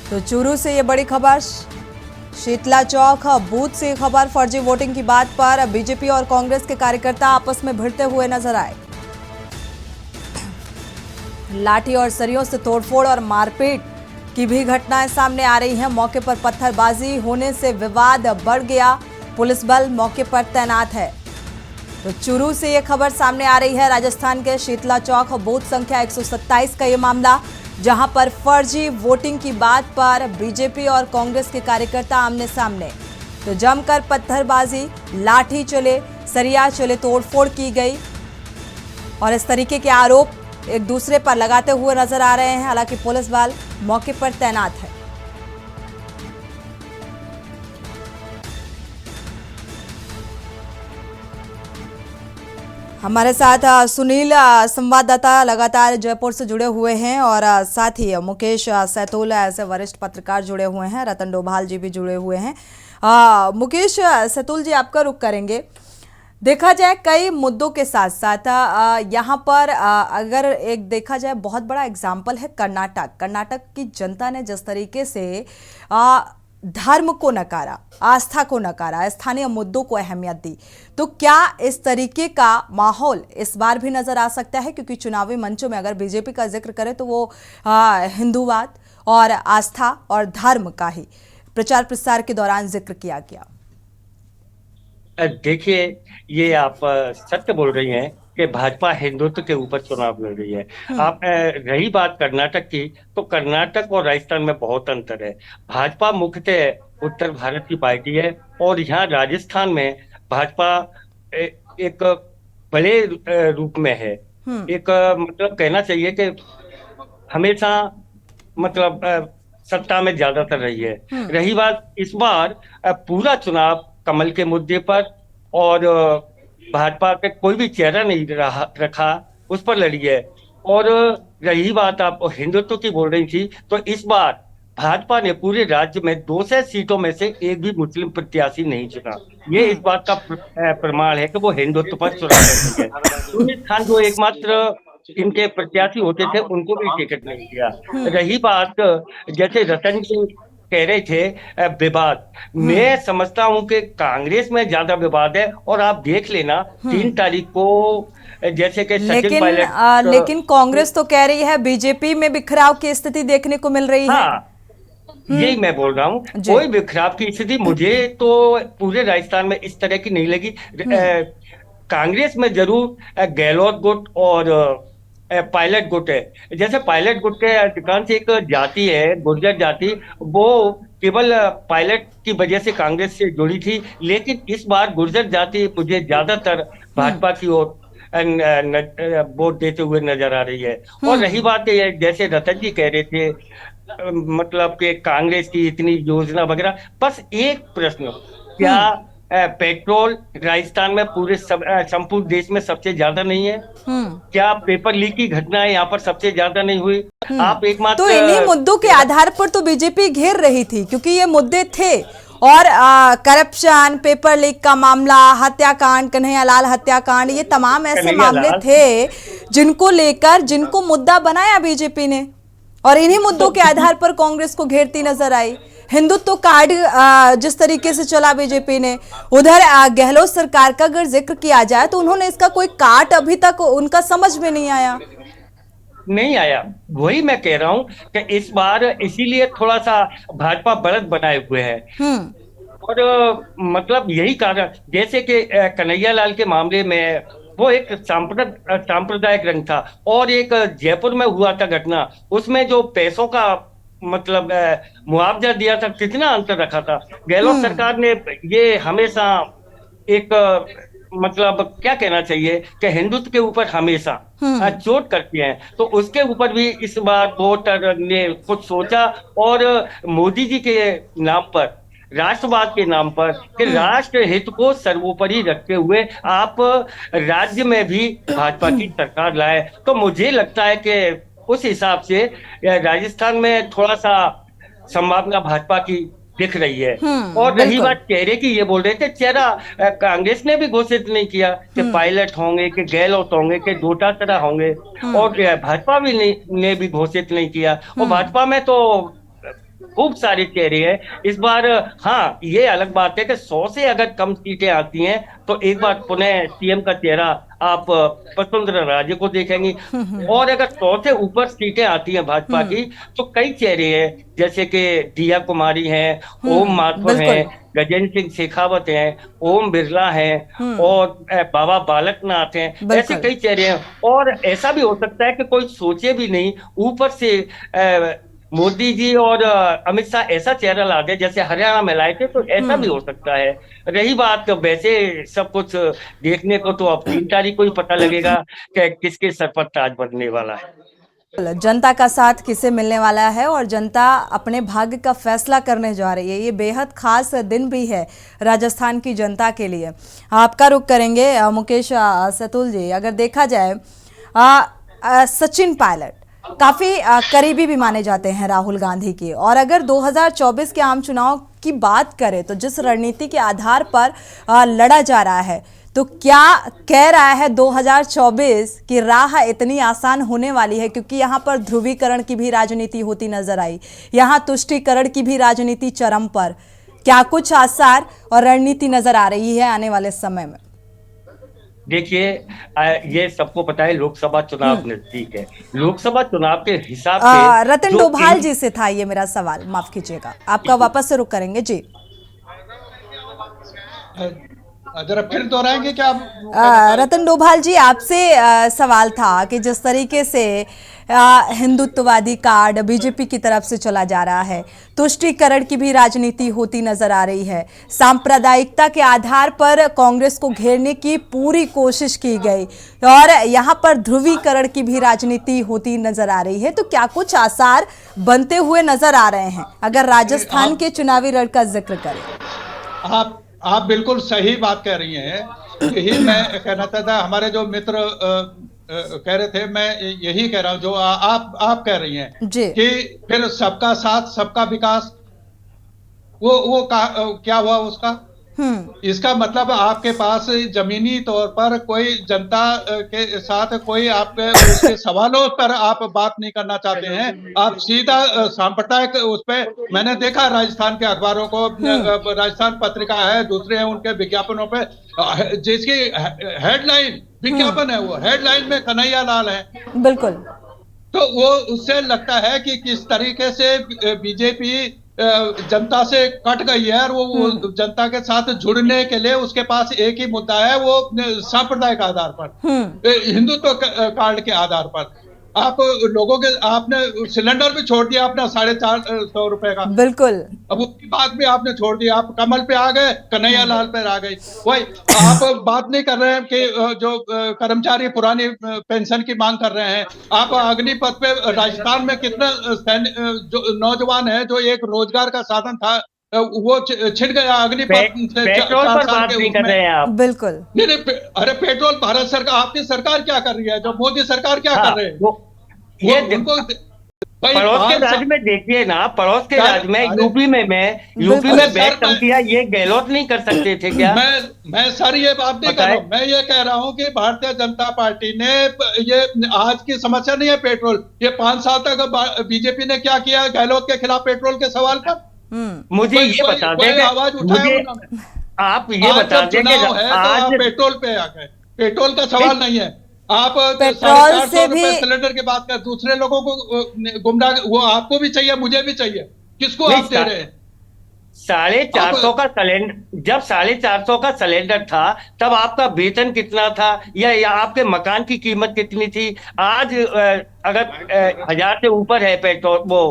तो चूरू से ये बड़ी खबर, शीतला चौक बूथ से खबर, फर्जी वोटिंग की बात पर बीजेपी और कांग्रेस के कार्यकर्ता आपस में भिड़ते हुए नजर आए। लाठी और सरियों से तोड़फोड़ और मारपीट की भी घटनाएं सामने आ रही हैं। मौके पर पत्थरबाजी होने से विवाद बढ़ गया। पुलिस बल मौके पर तैनात है। तो चूरू से यह खबर सामने आ रही है। राजस्थान के शीतला चौक बूथ संख्या 127 का यह मामला, जहां पर फर्जी वोटिंग की बात पर बीजेपी और कांग्रेस के कार्यकर्ता आमने सामने। तो जमकर पत्थरबाजी, लाठी चले, सरिया चले, तोड़फोड़ की गई और इस तरीके के आरोप एक दूसरे पर लगाते हुए नजर आ रहे हैं। हालांकि पुलिस बल मौके पर तैनात है। हमारे साथ सुनील संवाददाता लगातार जयपुर से जुड़े हुए हैं और साथ ही मुकेश सैतुल ऐसे वरिष्ठ पत्रकार जुड़े हुए हैं, रतन डोभाल जी भी जुड़े हुए हैं। मुकेश सैतुल जी, आपका रुख करेंगे। देखा जाए कई मुद्दों के साथ साथ यहाँ पर अगर एक देखा जाए, बहुत बड़ा एग्जाम्पल है कर्नाटक। कर्नाटक की जनता ने जिस तरीके से धर्म को नकारा, आस्था को नकारा, स्थानीय मुद्दों को अहमियत दी, तो क्या इस तरीके का माहौल इस बार भी नजर आ सकता है? क्योंकि चुनावी मंचों में अगर बीजेपी का जिक्र करें तो वो हिंदूवाद और आस्था और धर्म का ही प्रचार प्रसार के दौरान जिक्र किया गया। देखिए, ये आप सत्य बोल रही हैं कि भाजपा हिंदुत्व के ऊपर चुनाव लड़ रही है। आप रही बात कर्नाटक की, तो कर्नाटक और राजस्थान में बहुत अंतर है। भाजपा मुख्यतः उत्तर भारत की पार्टी है और यहाँ राजस्थान में भाजपा एक बड़े रूप में है। एक मतलब कहना चाहिए कि हमेशा मतलब सत्ता में ज्यादातर रही है। रही बात इस बार पूरा चुनाव कमल के मुद्दे पर और भाजपा के कोई भी चेहरा नहीं रखा, उस पर लड़ी है। और रही बात आप हिंदुत्व की बोल रही थी, तो इस बार भाजपा ने पूरे राज्य में 200 सीटों में से एक भी मुस्लिम प्रत्याशी नहीं चुना। ये इस बात का प्रमाण है कि वो हिंदुत्व पर चुनाव लड़ रही है। यूनिस खान जो एकमात्र इनके प्रत्याशी होते थे, उनको भी टिकट नहीं दिया। रही बात जैसे रतन जी कह रहे थे विवाद, मैं समझता हूं कि कांग्रेस में ज्यादा विवाद है। और आप देख लेना 3 तारीख को जैसे कि सचिन पायलट लेकिन कांग्रेस तो कह रही है बीजेपी में बिखराव की स्थिति देखने को मिल रही है। हाँ, यही मैं बोल रहा हूँ। कोई बिखराव की स्थिति मुझे तो पूरे राजस्थान में इस तरह की नहीं लगी। कांग्रेस में जरूर गहलोत गुट और पायलट गुट है। जैसे पायलट गुट के अधिकांश एक जाति है, गुर्जर जाति, वो केवल पायलट की वजह से कांग्रेस से जुड़ी थी। लेकिन इस बार गुर्जर जाति मुझे ज्यादातर भाजपा की ओर वोट देते हुए नजर आ रही है। और रही बात जैसे रतन जी कह रहे थे, मतलब कि कांग्रेस की इतनी योजना वगैरह, बस एक प्रश्न, क्या पेट्रोल राजस्थान में पूरे संपूर्ण देश में सबसे ज्यादा नहीं है? क्या पेपर लीक की घटनाएं यहाँ पर सबसे ज्यादा नहीं हुई? आप एकमात्र तो इन्हीं मुद्दों के आधार पर तो बीजेपी घेर रही थी, क्योंकि ये मुद्दे थे। और करप्शन, पेपर लीक का मामला, हत्याकांड, कन्हैयालाल हत्याकांड, ये तमाम ऐसे मामले थे जिनको लेकर, जिनको मुद्दा बनाया बीजेपी ने, और इन्हीं मुद्दों के आधार पर कांग्रेस को घेरती नजर आई। हिंदुत्व कार्ड जिस तरीके से चला बीजेपी ने, उधर गहलोत सरकार का अगर जिक्र किया जाए तो उन्होंने इसका कोई कार्ड अभी तक उनका समझ में नहीं आया। वही मैं कह रहा हूँ कि इस बार इसीलिए थोड़ा सा भाजपा बढ़त बनाए हुए है। और मतलब यही कारण, जैसे कि कन्हैयालाल के मामले में वो एक सांप्रदायिक रंग था, और एक जयपुर में हुआ था घटना, उसमें जो पैसों का मतलब मुआवजा दिया था, कितना अंतर रखा था। गहलोत सरकार ने ये हमेशा एक मतलब क्या कहना चाहिए कि हिंदुत्व के ऊपर हमेशा चोट करती हैं। तो उसके ऊपर भी इस बार वोटर ने कुछ सोचा और मोदी जी के नाम पर, राष्ट्रवाद के नाम पर, कि राष्ट्र हित को सर्वोपरि रखते हुए आप राज्य में भी भाजपा की सरकार लाए। तो मुझे लगता है कि उस हिसाब से राजस्थान में थोड़ा सा संभावना भाजपा की दिख रही है। और रही बिल्कुल। बात चेहरे की, ये बोल रहे थे चेहरा कांग्रेस ने भी घोषित नहीं किया कि पायलट होंगे, कि गहलोत होंगे, कि डोटासरा होंगे। और भाजपा भी ने भी घोषित नहीं किया। और भाजपा में तो खूब सारे चेहरे हैं इस बार। हाँ, ये अलग बात है कि 100 से अगर कम सीटें आती हैं तो एक बार पुनः सीएम का चेहरा आप वसुंधरा राजे को देखेंगी। और अगर 100 से ऊपर सीटें आती हैं भाजपा की तो कई चेहरे हैं, जैसे कि दिया कुमारी हैं, ओम माथुर हैं, गजेंद्र सिंह शेखावत हैं, ओम बिरला हैं, और बाबा बालकनाथ हैं। ऐसे कई चेहरे हैं। और ऐसा भी हो सकता है कि कोई सोचे भी नहीं, ऊपर से मोदी जी और अमित शाह ऐसा चेहरा ला दे जैसे हरियाणा में लाए थे, तो ऐसा भी हो सकता है। रही बात वैसे सब कुछ देखने को तो अब 3 तारीख को ही पता लगेगा कि किसके सर पर ताज बनने वाला है। जनता का साथ किसे मिलने वाला है और जनता अपने भाग्य का फैसला करने जा रही है। ये बेहद खास दिन भी है राजस्थान की जनता के लिए। आपका रुख करेंगे मुकेश सतुल जी। अगर देखा जाए सचिन पायलट काफी करीबी भी माने जाते हैं राहुल गांधी के, और अगर 2024 के आम चुनाव की बात करें तो जिस रणनीति के आधार पर लड़ा जा रहा है, तो क्या कह रहा है 2024 की राह इतनी आसान होने वाली है? क्योंकि यहाँ पर ध्रुवीकरण की भी राजनीति होती नजर आई, यहाँ तुष्टीकरण की भी राजनीति चरम पर। क्या कुछ आसार और रणनीति नजर आ रही है आने वाले समय में? देखिए, ये सबको पता है लोकसभा चुनाव नजदीक है। लोकसभा चुनाव के हिसाब से रतन डोभाल जी से था ये मेरा सवाल, माफ कीजिएगा, आपका वापस से रुक करेंगे जी। जरा फिर दोहराएंगे क्या? रतन डोभाल जी, आपसे सवाल था कि जिस तरीके से हिंदुत्ववादी कार्ड बीजेपी की तरफ से चला जा रहा है, तुष्टीकरण की भी राजनीति होती नजर आ रही है, सांप्रदायिकता के आधार पर कांग्रेस को घेरने की पूरी कोशिश की गई, और यहाँ पर ध्रुवीकरण की भी राजनीति होती नजर आ रही है, तो क्या कुछ आसार बनते हुए नजर आ रहे हैं अगर राजस्थान के चुनावी रण का जिक्र करें? आप बिल्कुल सही बात कह रही हैं। यही मैं कहना चाहता, हमारे जो मित्र कह रहे थे, मैं यही कह रहा हूं जो आप कह रही हैं कि फिर सबका साथ सबका विकास, वो क्या हुआ उसका? इसका मतलब आपके पास जमीनी तौर पर कोई जनता के साथ कोई आपके उसके सवालों पर आप बात नहीं करना चाहते हैं, आप सीधा सांप्रदायिक उस पे। मैंने देखा राजस्थान के अखबारों को, राजस्थान पत्रिका है, दूसरे हैं, उनके विज्ञापनों पे जिसकी हेडलाइन विज्ञापन है, वो हेडलाइन में कन्हैया लाल है। बिल्कुल। तो वो उससे लगता है कि किस तरीके से बीजेपी जनता से कट गई है, और वो जनता के साथ जुड़ने के लिए उसके पास एक ही मुद्दा है, वो सांप्रदायिक आधार पर, हिंदुत्व कार्ड के आधार पर। आप लोगों के, आपने सिलेंडर भी छोड़ दिया अपना 450 रुपए का। बिल्कुल। अब उसकी बात भी आपने छोड़ दी, आप कमल पे आ गए, कन्हैया लाल पे आ गई। वही आप बात नहीं कर रहे हैं कि जो कर्मचारी पुरानी पेंशन की मांग कर रहे हैं। आप अग्निपथ पे राजस्थान में कितने जो नौजवान है जो एक रोजगार का साधन था, वो छिड़ गया अग्निपथ से। पेट्रोल पर बात नहीं कर रहे हैं आप। बिल्कुल नहीं, अरे पेट्रोल भारत सरकार, आपकी सरकार क्या कर रही है, जो मोदी सरकार क्या कर रहे हैं? ये पड़ोस के राज्य में देखिए ना, पड़ोस के राज्य में यूपी में बैग टंकिया ये गहलोत नहीं कर सकते थे क्या? मैं सर ये बात नहीं कर रहा हूँ, मैं ये कह रहा हूँ कि भारतीय जनता पार्टी ने, ये आज की समस्या नहीं है पेट्रोल, ये 5 साल तक बीजेपी ने क्या किया गहलोत के खिलाफ पेट्रोल के सवाल पर? मुझे ये बता दें, आवाज उठाया आप ये बता दें कि आज पेट्रोल पे आ गए। पेट्रोल का सवाल नहीं है, आप पेट्रोल से भी सिलेंडर की बात कर, दूसरे लोगों को गुमराह, वो आपको भी चाहिए, मुझे भी चाहिए, किसको आप दे रहे हैं? 450 का सिलेंडर, जब 450 का सिलेंडर था तब आपका वेतन कितना था, या आपके मकान की कीमत कितनी थी? आज अगर 1000 से ऊपर है पेट्रोल वो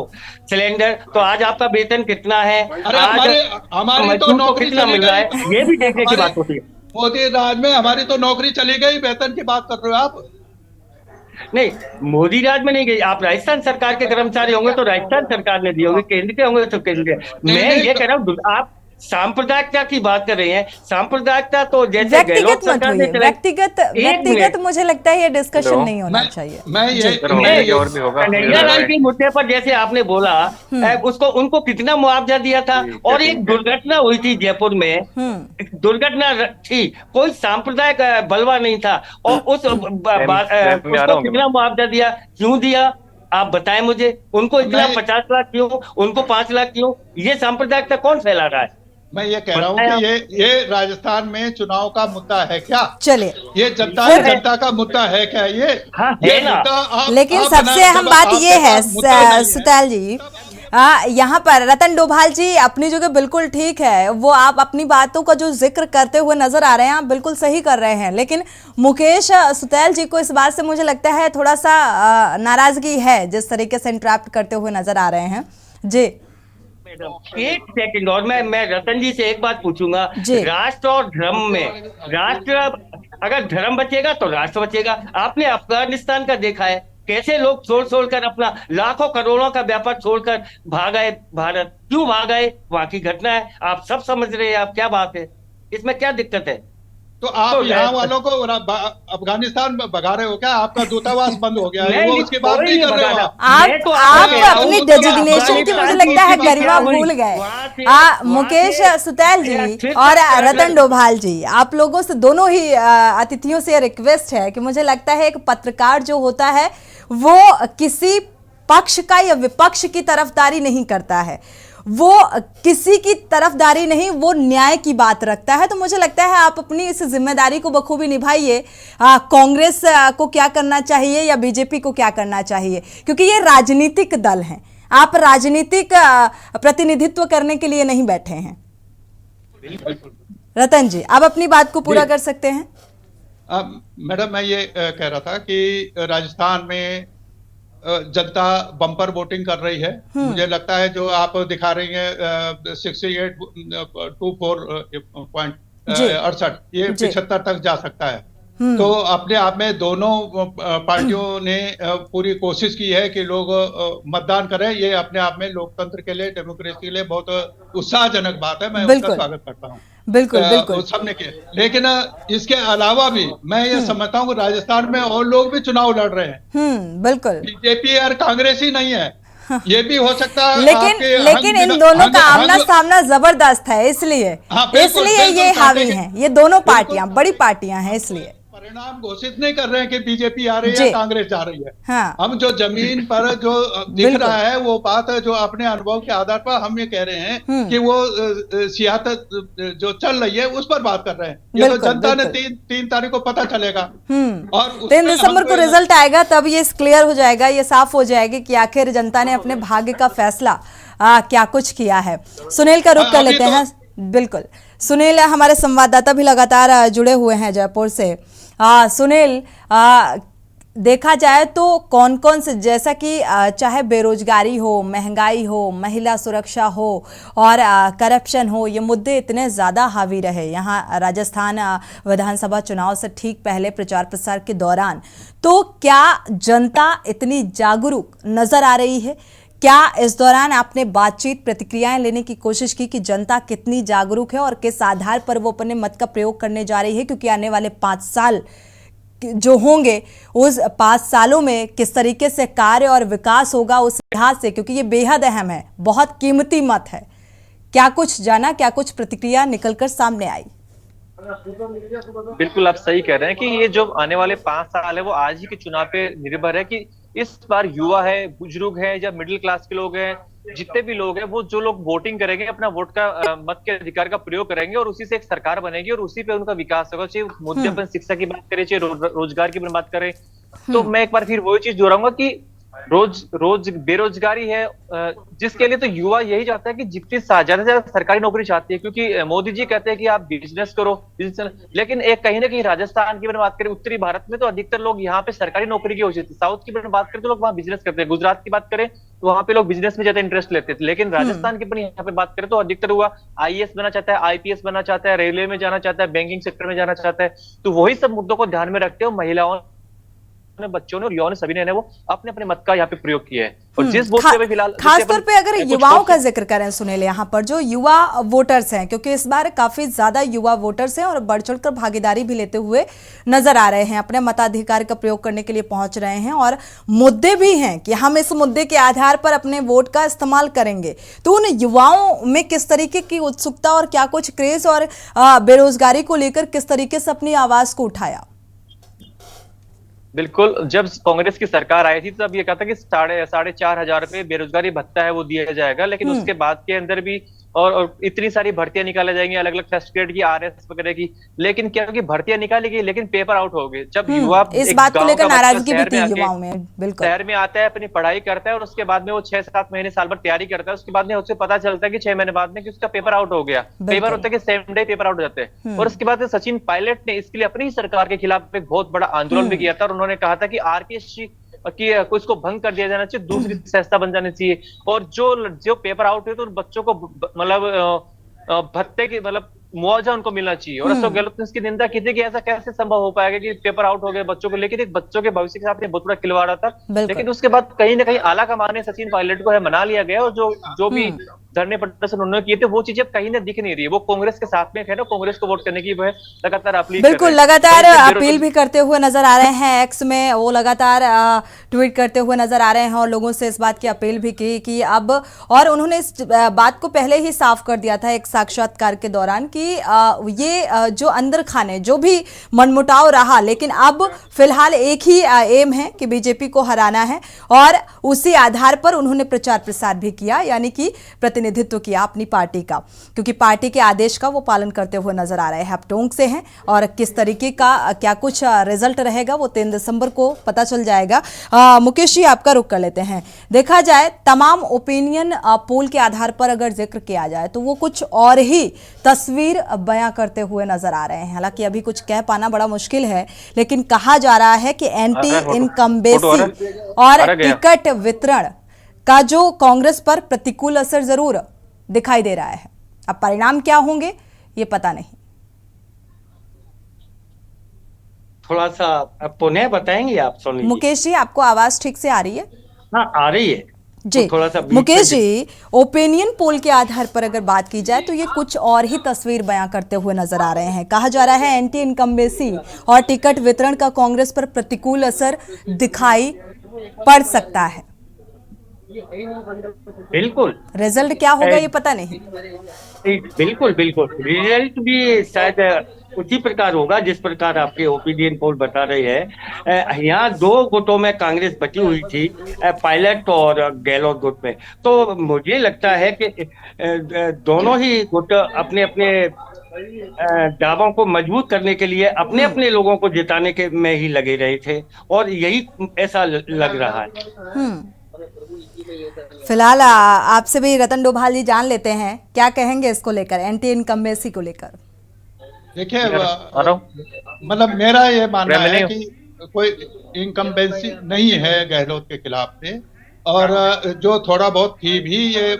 सिलेंडर, तो आज आपका वेतन कितना है? हमारी तो नौकरी कितना मिल रहा है, ये भी देखने की बात होती है। मोदी राज में हमारी तो नौकरी चली गई, वेतन की बात कर रहे हो आप? नहीं, मोदी राज में नहीं गई। आप राजस्थान सरकार के कर्मचारी होंगे तो राजस्थान सरकार ने दिए होंगे, केंद्र के होंगे तो केंद्र के। मैं ये कह रहा हूँ, सांप्रदायिकता की बात कर रहे हैं, सांप्रदायिकता तो जैसे व्यक्तिगत गहलोत मत सरकार ने हुई, चलाई। व्यक्तिगत मुझे लगता है ये डिस्कशन हेलो। नहीं होना मैं चाहिए। मैं ये सर, मैं होने ये और भी होगा। कन्हैया लाल के मुद्दे पर जैसे आपने बोला, उसको उनको कितना मुआवजा दिया था, और एक दुर्घटना हुई थी जयपुर में, एक दुर्घटना थी, कोई सांप्रदायिक बलवा नहीं था, और उसको कितना मुआवजा दिया, क्यों दिया, आप बताएं मुझे। उनको इतना मैं 50 लाख क्यों, उनको 5 लाख क्यों? ये सांप्रदायिकता कौन फैला रहा है? मैं ये कह रहा हूँ बताएं कि आप। ये राजस्थान में चुनाव का मुद्दा है क्या? चलिए, ये जनता फिर- जनता का मुद्दा है क्या ये? हाँ, ये है ना। मुद्दा लेकिन आप सबसे बना- अहम जब बात आपके ये है पास मुद्दा नहीं है, सुतैल जी, यहाँ पर रतन डोभाल जी अपनी जगह बिल्कुल ठीक है, वो आप अपनी बातों का जो जिक्र करते हुए नजर आ रहे हैं, आप बिल्कुल सही कर रहे हैं, लेकिन मुकेश सुतैल जी को इस बात से मुझे लगता है थोड़ा सा नाराजगी है, जिस तरीके से इंटरप्ट करते हुए नजर आ रहे हैं। जी एक सेकंड, और मैं रतन जी से एक बात पूछूंगा। जी। राष्ट्र और धर्म में, राष्ट्र अगर धर्म बचेगा तो राष्ट्र बचेगा। आपने अफगानिस्तान का देखा है, कैसे लोग छोड़ कर अपना लाखों करोड़ों का व्यापार छोड़कर भाग आए भारत। क्यों भाग आए? वहां की घटना है, आप सब समझ रहे हैं। आप क्या बात है, इसमें क्या दिक्कत है? तो आप तो यहाँ वालों को अफगानिस्तान में भगा रहे हो क्या? आपका दूतावास बंद हो गया है, नहीं, वो उसकी बात कोई नहीं नहीं कर रहे हो भगा आप। रहा। मैं तो आप आपको कह रहा हूं अपनी कि डेजिग्नेशन की मुझे लगता है गरिमा भूल गए। मुकेश सुतैल जी और रतन डोभाल जी, आप लोगों से, दोनों ही अतिथियों से रिक्वेस्ट है कि मुझे लगता है एक पत्रकार जो होता है वो किसी पक्ष का या विपक्ष की तरफदारी नहीं करता है, वो किसी की तरफदारी नहीं, वो न्याय की बात रखता है। तो मुझे लगता है आप अपनी इस जिम्मेदारी को बखूबी निभाइए। कांग्रेस को क्या करना चाहिए या बीजेपी को क्या करना चाहिए, क्योंकि ये राजनीतिक दल हैं, आप राजनीतिक प्रतिनिधित्व करने के लिए नहीं बैठे हैं। रतन जी, आप अपनी बात को पूरा कर सकते हैं। मैडम, मैं ये कह रहा था कि राजस्थान में जनता बम्पर वोटिंग कर रही है। मुझे लगता है जो आप दिखा रही हैं 68.24 ये 75 तक जा सकता है। तो अपने आप में दोनों पार्टियों ने पूरी कोशिश की है कि लोग मतदान करें। ये अपने आप में लोकतंत्र के लिए, डेमोक्रेसी के लिए बहुत उत्साहजनक बात है। मैं उसका स्वागत करता हूँ। बिल्कुल बिल्कुल, सबने किया, लेकिन इसके अलावा भी मैं ये समझता हूँ राजस्थान में और लोग भी चुनाव लड़ रहे हैं। बिल्कुल, बीजेपी और कांग्रेस ही नहीं है, ये भी हो सकता है। लेकिन इन दोनों का आमना सामना जबरदस्त है, इसलिए ये हावी हैं, ये दोनों पार्टियां बड़ी पार्टियां हैं, इसलिए परिणाम घोषित नहीं कर रहे हैं कि बीजेपी आ रही है, कांग्रेस जा रही है। हाँ। हम जो जमीन पर जो दिख रहा है वो बात है, जो अपने अनुभव के आधार पर हम ये कह रहे हैं कि वो सियासत जो चल रही है उस पर बात कर रहे हैं। ये तो जनता ने 3 तारीख को पता चलेगा, और 3 दिसंबर को रिजल्ट आएगा, तब ये क्लियर हो जाएगा, ये साफ हो जाएगी कि आखिर जनता ने अपने भाग्य का फैसला क्या कुछ किया है। सुनील का रुख कर लेते हैं। बिल्कुल, सुनील हमारे संवाददाता भी लगातार जुड़े हुए हैं जयपुर से। सुनील, देखा जाए तो कौन कौन से, जैसा कि चाहे बेरोजगारी हो, महंगाई हो, महिला सुरक्षा हो और करप्शन हो, ये मुद्दे इतने ज़्यादा हावी रहे यहाँ राजस्थान विधानसभा चुनाव से ठीक पहले प्रचार प्रसार के दौरान, तो क्या जनता इतनी जागरूक नजर आ रही है? क्या इस दौरान आपने बातचीत, प्रतिक्रियाएं लेने की कोशिश की कि जनता कितनी जागरूक है और किस आधार पर वो अपने मत का प्रयोग करने जा रही है? क्योंकि आने वाले 5 साल जो होंगे, उस 5 सालों में किस तरीके से कार्य और विकास होगा उस लिहाज से, क्योंकि ये बेहद अहम है, बहुत कीमती मत है। क्या कुछ जाना, क्या कुछ प्रतिक्रिया निकलकर सामने आई? बिल्कुल, आप सही कह रहे हैं कि ये जो आने वाले 5 साल है वो आज ही के चुनाव पे निर्भर है कि इस बार युवा है, बुजुर्ग है या मिडिल क्लास के लोग हैं, जितने भी लोग हैं, वो जो लोग वोटिंग करेंगे, अपना वोट का मत के अधिकार का प्रयोग करेंगे और उसी से एक सरकार बनेगी और उसी पे उनका विकास होगा। चाहे मुद्दे अपन शिक्षा की बात करें, चाहे रोजगार की बात करें, तो मैं एक बार फिर वही चीज दोहराऊंगा कि रोज बेरोजगारी है, जिसके लिए तो युवा यही चाहता है कि जितनी ज्यादा से ज्यादा सरकारी नौकरी चाहती है, क्योंकि मोदी जी कहते हैं कि आप बिजनेस करो, लेकिन एक कहीं ना कहीं राजस्थान की बात करें, उत्तरी भारत में तो अधिकतर लोग यहाँ पे सरकारी नौकरी की होती थी। साउथ की बात करें तो लोग वहाँ बिजनेस करते हैं, गुजरात की बात करें तो वहाँ पे लोग बिजनेस में ज्यादा इंटरेस्ट लेते थे, लेकिन राजस्थान की यहाँ पे बात करें तो अधिकतर हुआ आईएएस बनना चाहता है, आईपीएस बनना चाहता है, रेलवे में जाना चाहता है, बैंकिंग सेक्टर में जाना चाहता है। तो वही सब मुद्दों को ध्यान में रखते हुए महिलाओं ने, बच्चों ने और युवाओं ने, सभी ने वो अपने अपने मत का यहाँ पे प्रयोग किया है। और जिस बूथ पे फिलहाल खासतौर पे अगर युवाओं का जिक्र करें सुनील, यहाँ पर जो युवा वोटर्स हैं, क्योंकि इस बार काफी ज्यादा युवा वोटर्स हैं और बढ़ चढ़कर भागीदारी भी लेते हुए नजर आ रहे हैं, अपने मताधिकार का प्रयोग करने के लिए पहुंच रहे हैं और मुद्दे भी हैं कि हम इस मुद्दे के आधार पर अपने वोट का इस्तेमाल करेंगे। तो उन युवाओं में किस तरीके की उत्सुकता और क्या कुछ क्रेज और बेरोजगारी को लेकर किस तरीके से अपनी आवाज को उठाया? बिल्कुल, जब कांग्रेस की सरकार आई थी तब ये कहा था कि 4,500 रुपए बेरोजगारी भत्ता है वो दिया जाएगा, लेकिन उसके बाद के अंदर भी और इतनी सारी भर्तियां निकाली जाएंगी, अलग अलग फर्स्ट ग्रेड की, आरएस वगैरह की, लेकिन क्या कि भर्तियां निकाली गई लेकिन पेपर आउट हो गए। जब युवा इस बात को लेकर नाराजगी भी थी युवाओं में। बिल्कुल, शहर में आता है, अपनी पढ़ाई करता है और उसके बाद में वो 6-7 महीने साल भर तैयारी करता है, उसके बाद में उससे पता चलता है कि 6 महीने बाद में कि उसका पेपर आउट हो गया। कई बार होता है कि सेम डे पेपर आउट हो जाते हैं। और उसके बाद सचिन पायलट ने इसके लिए अपनी ही सरकार के खिलाफ एक बहुत बड़ा आंदोलन भी किया था और उन्होंने कहा था कि आरपीएससी कि इसको भंग कर दिया जाना चाहिए, दूसरी संस्था बन जानी चाहिए। और जो पेपर आउट हुए तो उन बच्चों को मतलब भत्ते की मतलब मुआवजा उनको मिलना चाहिए। और अशोक गहलोत ने इसकी निंदा की थी कि ऐसा कैसे संभव हो पाएगा कि पेपर आउट हो गए बच्चों को, लेकिन एक बच्चों के भविष्य के साथ बहुत बड़ा खिलवाड़ था। लेकिन उसके बाद कहीं ना कहीं आला कमान सचिन पायलट को है मना लिया गया और जो भी धरने प्रदर्शन उन्होंने किए थे वो चीजें कहीं ना दिख नहीं रही है। वो कांग्रेस के साथ में है ना, कांग्रेस को वोट करने की वो है लगातार अपील, बिल्कुल लगातार अपील भी करते हुए नजर आ रहे हैं। एक्स में वो लगातार ट्वीट करते हुए नजर आ रहे हैं और लोगों से इस बात की अपील भी की कि अब, और उन्होंने इस बात को पहले ही साफ कर दिया था एक साक्षात्कार के दौरान कि ये जो अंदर खाने जो भी मनमुटाव रहा, लेकिन अब फिलहाल एक ही एम है कि बीजेपी को हराना है और उसी आधार पर उन्होंने प्रचार प्रसार भी किया, यानी कि प्रतिनिधित्व किया अपनी पार्टी का, क्योंकि पार्टी के आदेश का वो पालन करते हुए नजर आ रहे हैं। अब टोंक से हैं और किस तरीके का क्या कुछ रिजल्ट रहेगा वो 3 दिसंबर को पता चल जाएगा। मुकेश जी, आपका रुख कर लेते हैं। देखा जाए तमाम ओपिनियन पोल के आधार पर अगर जिक्र किया जाए तो वो कुछ और ही तस्वीर बयां करते हुए नजर आ रहे हैं। हालांकि अभी कुछ कह पाना बड़ा मुश्किल है, लेकिन कहा जा रहा है कि एंटी इनकम्बेंसी और टिकट वितरण का जो कांग्रेस पर प्रतिकूल असर जरूर दिखाई दे रहा है। अब परिणाम क्या होंगे ये पता नहीं। थोड़ा सा पुनः बताएंगे आप सोनी? मुकेश जी, आपको आवाज ठीक से आ रही है? हाँ, आ रही है जी। तो थोड़ा सा मुकेश जी, ओपिनियन पोल के आधार पर अगर बात की जाए तो ये कुछ और ही तस्वीर बयां करते हुए नजर आ रहे हैं। कहा जा रहा है एंटी इनकम्बेंसी और टिकट वितरण का कांग्रेस पर प्रतिकूल असर दिखाई पड़ सकता है। बिल्कुल, रिजल्ट क्या होगा ये पता नहीं। बिल्कुल रिजल्ट भी शायद उसी प्रकार होगा जिस प्रकार आपके ओपिनियन पोल बता रहे हैं। यहाँ 2 गुटों में कांग्रेस बची हुई थी, पायलट और गहलोत गुट में। तो मुझे लगता है कि दोनों ही गुट अपने अपने दावों को मजबूत करने के लिए अपने अपने लोगों को जिताने के में ही लगे रहे थे और यही ऐसा लग रहा है। फिलहाल आपसे भी रतन डोभाल जी जान लेते हैं, क्या कहेंगे इसको लेकर, एंटी इनकम्बेंसी को लेकर? देखिए, मतलब मेरा ये मानना है कि कोई इनकम्बेंसी नहीं है गहलोत के खिलाफ में, और जो थोड़ा बहुत थी भी ये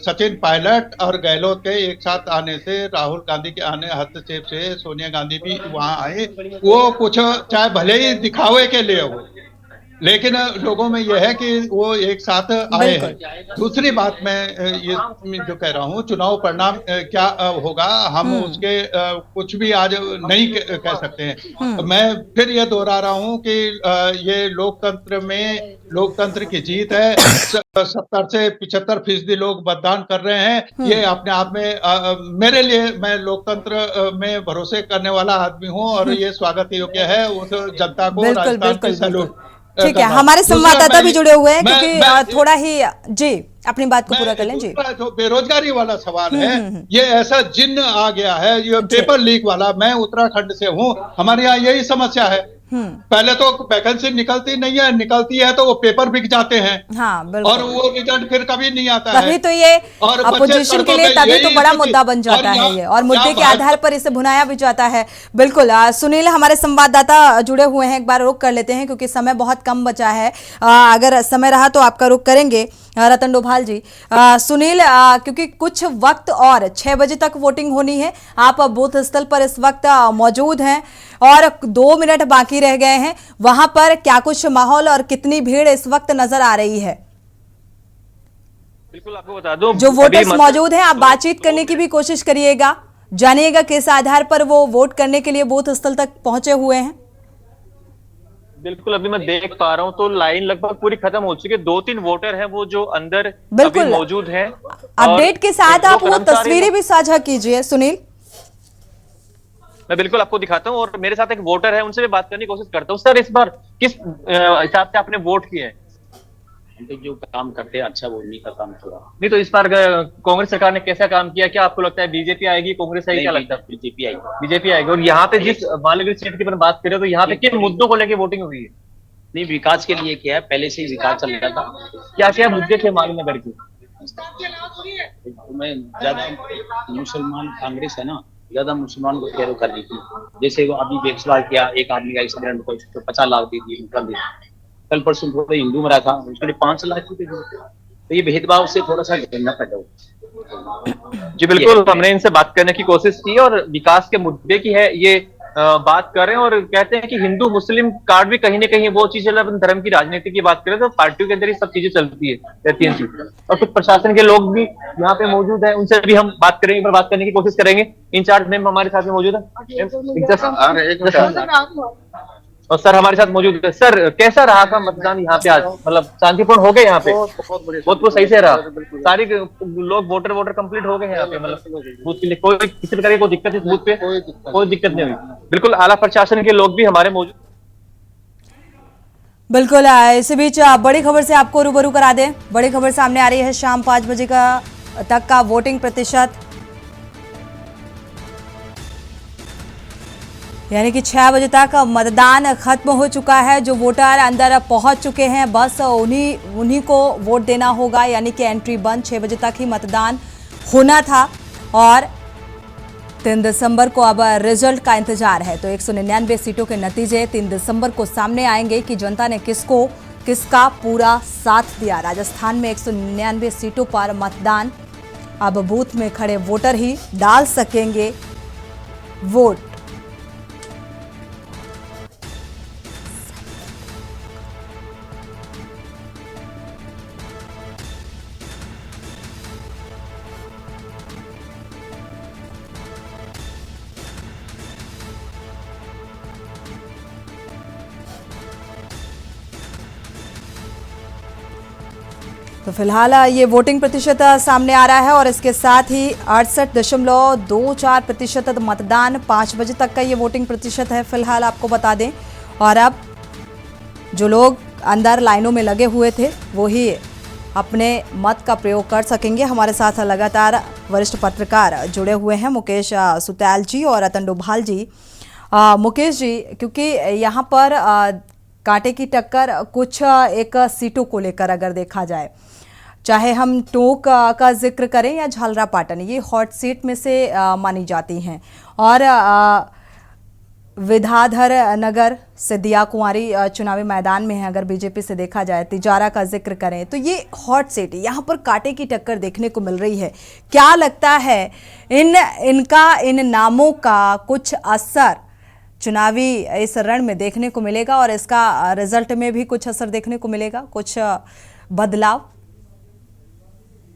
सचिन पायलट और गहलोत के एक साथ आने से, राहुल गांधी के आने हस्तक्षेप से, सोनिया गांधी भी वहां आए, वो कुछ चाहे भले ही दिखावे के लिए हो, लेकिन लोगों में यह है कि वो एक साथ आए हैं। दूसरी बात मैं ये जो कह रहा हूँ, चुनाव परिणाम क्या होगा हम उसके कुछ भी आज नहीं कह सकते हैं। मैं फिर ये दोहरा रहा हूँ कि ये लोकतंत्र में लोकतंत्र की जीत है। 70 से 75% लोग मतदान कर रहे हैं। ये अपने आप में मेरे लिए, मैं लोकतंत्र में भरोसे करने वाला आदमी हूँ और ये स्वागत योग्य है उस जनता को। राजस्थान की सैल्यूट। ठीक है, हमारे संवाददाता भी जुड़े हुए हैं क्योंकि थोड़ा ही जी अपनी बात को पूरा कर लें। जी, जो बेरोजगारी वाला सवाल है, ये ऐसा जिन्न आ गया है, ये पेपर लीक वाला। मैं उत्तराखंड से हूँ, हमारे यहाँ यही समस्या है। पहले तो वैकेंसी निकलती नहीं है, निकलती है तो वो पेपर बिक जाते हैं। हाँ, बिल्कुल। और वो रिजल्ट फिर कभी नहीं आता है। तभी तो ये अपोजिशन के लिए तभी तो बड़ा मुद्दा बन जाता है ये, और मुद्दे के आधार पर इसे भुनाया भी जाता है। बिल्कुल। सुनील, हमारे संवाददाता जुड़े हुए हैं, एक बार रुक कर लेते हैं क्योंकि समय बहुत कम बचा है। अगर समय रहा तो आपका रुक करेंगे। रतन डोभाल जी। सुनील, क्योंकि कुछ वक्त और 6 बजे तक वोटिंग होनी है, आप बूथ स्थल पर इस वक्त मौजूद हैं और 2 मिनट बाकी रह गए हैं, वहां पर क्या कुछ माहौल और कितनी भीड़ इस वक्त नजर आ रही है? बिल्कुल आपको बता दूं, जो वोटर्स मौजूद हैं, आप बातचीत करने की भी कोशिश करिएगा, जानिएगा किस आधार पर वो वोट करने के लिए बूथ स्थल तक पहुंचे हुए हैं। बिल्कुल अभी मैं देख पा रहा हूं तो लाइन लगभग पूरी खत्म हो चुकी है। 2-3 वोटर हैं वो जो अंदर अभी मौजूद हैं। अपडेट के साथ आप वो तस्वीरें भी साझा कीजिए सुनील। मैं बिल्कुल आपको दिखाता हूं और मेरे साथ एक वोटर है, उनसे भी बात करने की कोशिश करता हूं। सर, इस बार किस हिसाब से आपने वोट किए हैं? तो जो काम करते हैं अच्छा, वो उन्हीं का काम थोड़ा नहीं तो इस बार कांग्रेस सरकार ने कैसा काम किया? क्या आपको लगता है बीजेपी आएगी, कांग्रेस आएगी, क्या लगता है? बीजेपी आएगी। बीजेपी आएगी। और यहाँ पे जिस मालवीय सीट की बात करें तो यहाँ पे किन मुद्दों को लेकर वोटिंग हुई है? नहीं, विकास के लिए किया है, पहले से ही विकास चल रहा था। क्या क्या मुद्दे थे मालवीय की? मैं ज्यादा मुसलमान, कांग्रेस है ना, ज्यादा मुसलमान को फेरो कर रही थी। जैसे वो अभी बेसवार किया, एक आदमी का एक्सीडेंट को 50 लाख दे दिए, कर दिया। कल परसों थोड़ा हिंदू मरा था, उसके लिए 5 लाख रुपए दिए। तो ये भेदभाव से थोड़ा सा घृणा पैदा हुआ। जी बिल्कुल, हमने इनसे बात करने की कोशिश की और विकास के मुद्दे की है ये बात कर रहे हैं और कहते हैं कि हिंदू मुस्लिम कार्ड भी कहीं ना कहीं वो चीज, अपन धर्म की राजनीति की बात करें तो पार्टियों के अंदर ही सब चीजें चलती है, रहती हैं चीजें। और कुछ प्रशासन के लोग भी यहाँ पे मौजूद हैं, उनसे भी हम बात करेंगे, पर बात करने की कोशिश करेंगे। इंचार्ज मैम हमारे साथ में मौजूद है और सर हमारे साथ मौजूद है। सर, कैसा रहा था मतदान यहाँ पे आज? मतलब शांतिपूर्ण हो गए यहाँ पे? बहुत सही से रहा। सारी लोग वोटर कंप्लीट हो गए हैं यहाँ पे, मतलब बूथ के लिए कोई किसी प्रकार की कोई दिक्कत इस बूथ पे कोई दिक्कत नहीं हुई। बिल्कुल आला प्रशासन के लोग भी हमारे मौजूद। बिल्कुल, इसी बीच बड़ी खबर से आपको रूबरू करा दें। बड़ी खबर सामने आ रही है, शाम 5 बजे तक का वोटिंग प्रतिशत, यानी कि 6 बजे तक मतदान खत्म हो चुका है। जो वोटर अंदर पहुंच चुके हैं, बस उन्हीं को वोट देना होगा, यानी कि एंट्री बंद। 6 बजे तक ही मतदान होना था और 3 दिसंबर को अब रिजल्ट का इंतजार है। तो 199 सीटों के नतीजे 3 दिसंबर को सामने आएंगे कि जनता ने किसका पूरा साथ दिया। राजस्थान में 199 सीटों पर मतदान अब बूथ में खड़े वोटर ही डाल सकेंगे वोट। तो फिलहाल ये वोटिंग प्रतिशत सामने आ रहा है और इसके साथ ही 68.24% मतदान 5 बजे तक का ये वोटिंग प्रतिशत है फिलहाल, आपको बता दें। और अब जो लोग अंदर लाइनों में लगे हुए थे वो ही अपने मत का प्रयोग कर सकेंगे। हमारे साथ लगातार वरिष्ठ पत्रकार जुड़े हुए हैं, मुकेश सुतैल जी और रतन डोभाल जी। मुकेश जी, क्योंकि यहाँ पर कांटे की टक्कर कुछ एक सीटों को लेकर अगर देखा जाए, चाहे हम टोंक का जिक्र करें या झालरापाटन, ये हॉट सीट में से मानी जाती हैं। और विद्याधर नगर से दिया कुंवारी चुनावी मैदान में है। अगर बीजेपी से देखा जाए, तिजारा का जिक्र करें तो ये हॉट सीट, यहाँ पर कांटे की टक्कर देखने को मिल रही है। क्या लगता है इन नामों का कुछ असर चुनावी इस रण में देखने को मिलेगा और इसका रिजल्ट में भी कुछ असर देखने को मिलेगा, कुछ बदलाव?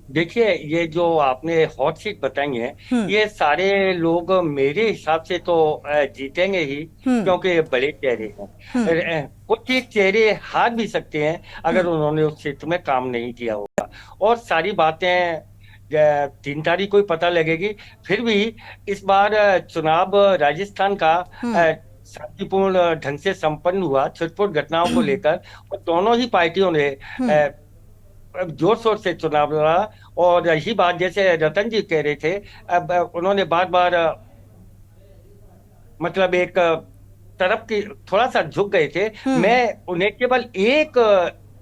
देखिए, ये जो आपने हॉट सीट बताई है, ये सारे लोग मेरे हिसाब से तो जीतेंगे ही, क्योंकि ये बड़े चेहरे हैं। कुछ एक चेहरे हार भी सकते हैं अगर उन्होंने उस क्षेत्र में काम नहीं किया होगा। और सारी बातें 3 तारीख को ही पता लगेगी। फिर भी इस बार चुनाव राजस्थान का शांतिपूर्ण ढंग से संपन्न हुआ, छुटपुट घटनाओं को लेकर, और दोनों ही पार्टियों ने जोर शोर से चुनाव लड़ा। और यही बात जैसे रतन जी कह रहे थे, अब उन्होंने बार बार मतलब एक तरफ की थोड़ा सा झुक गए थे। मैं उन्हें केवल एक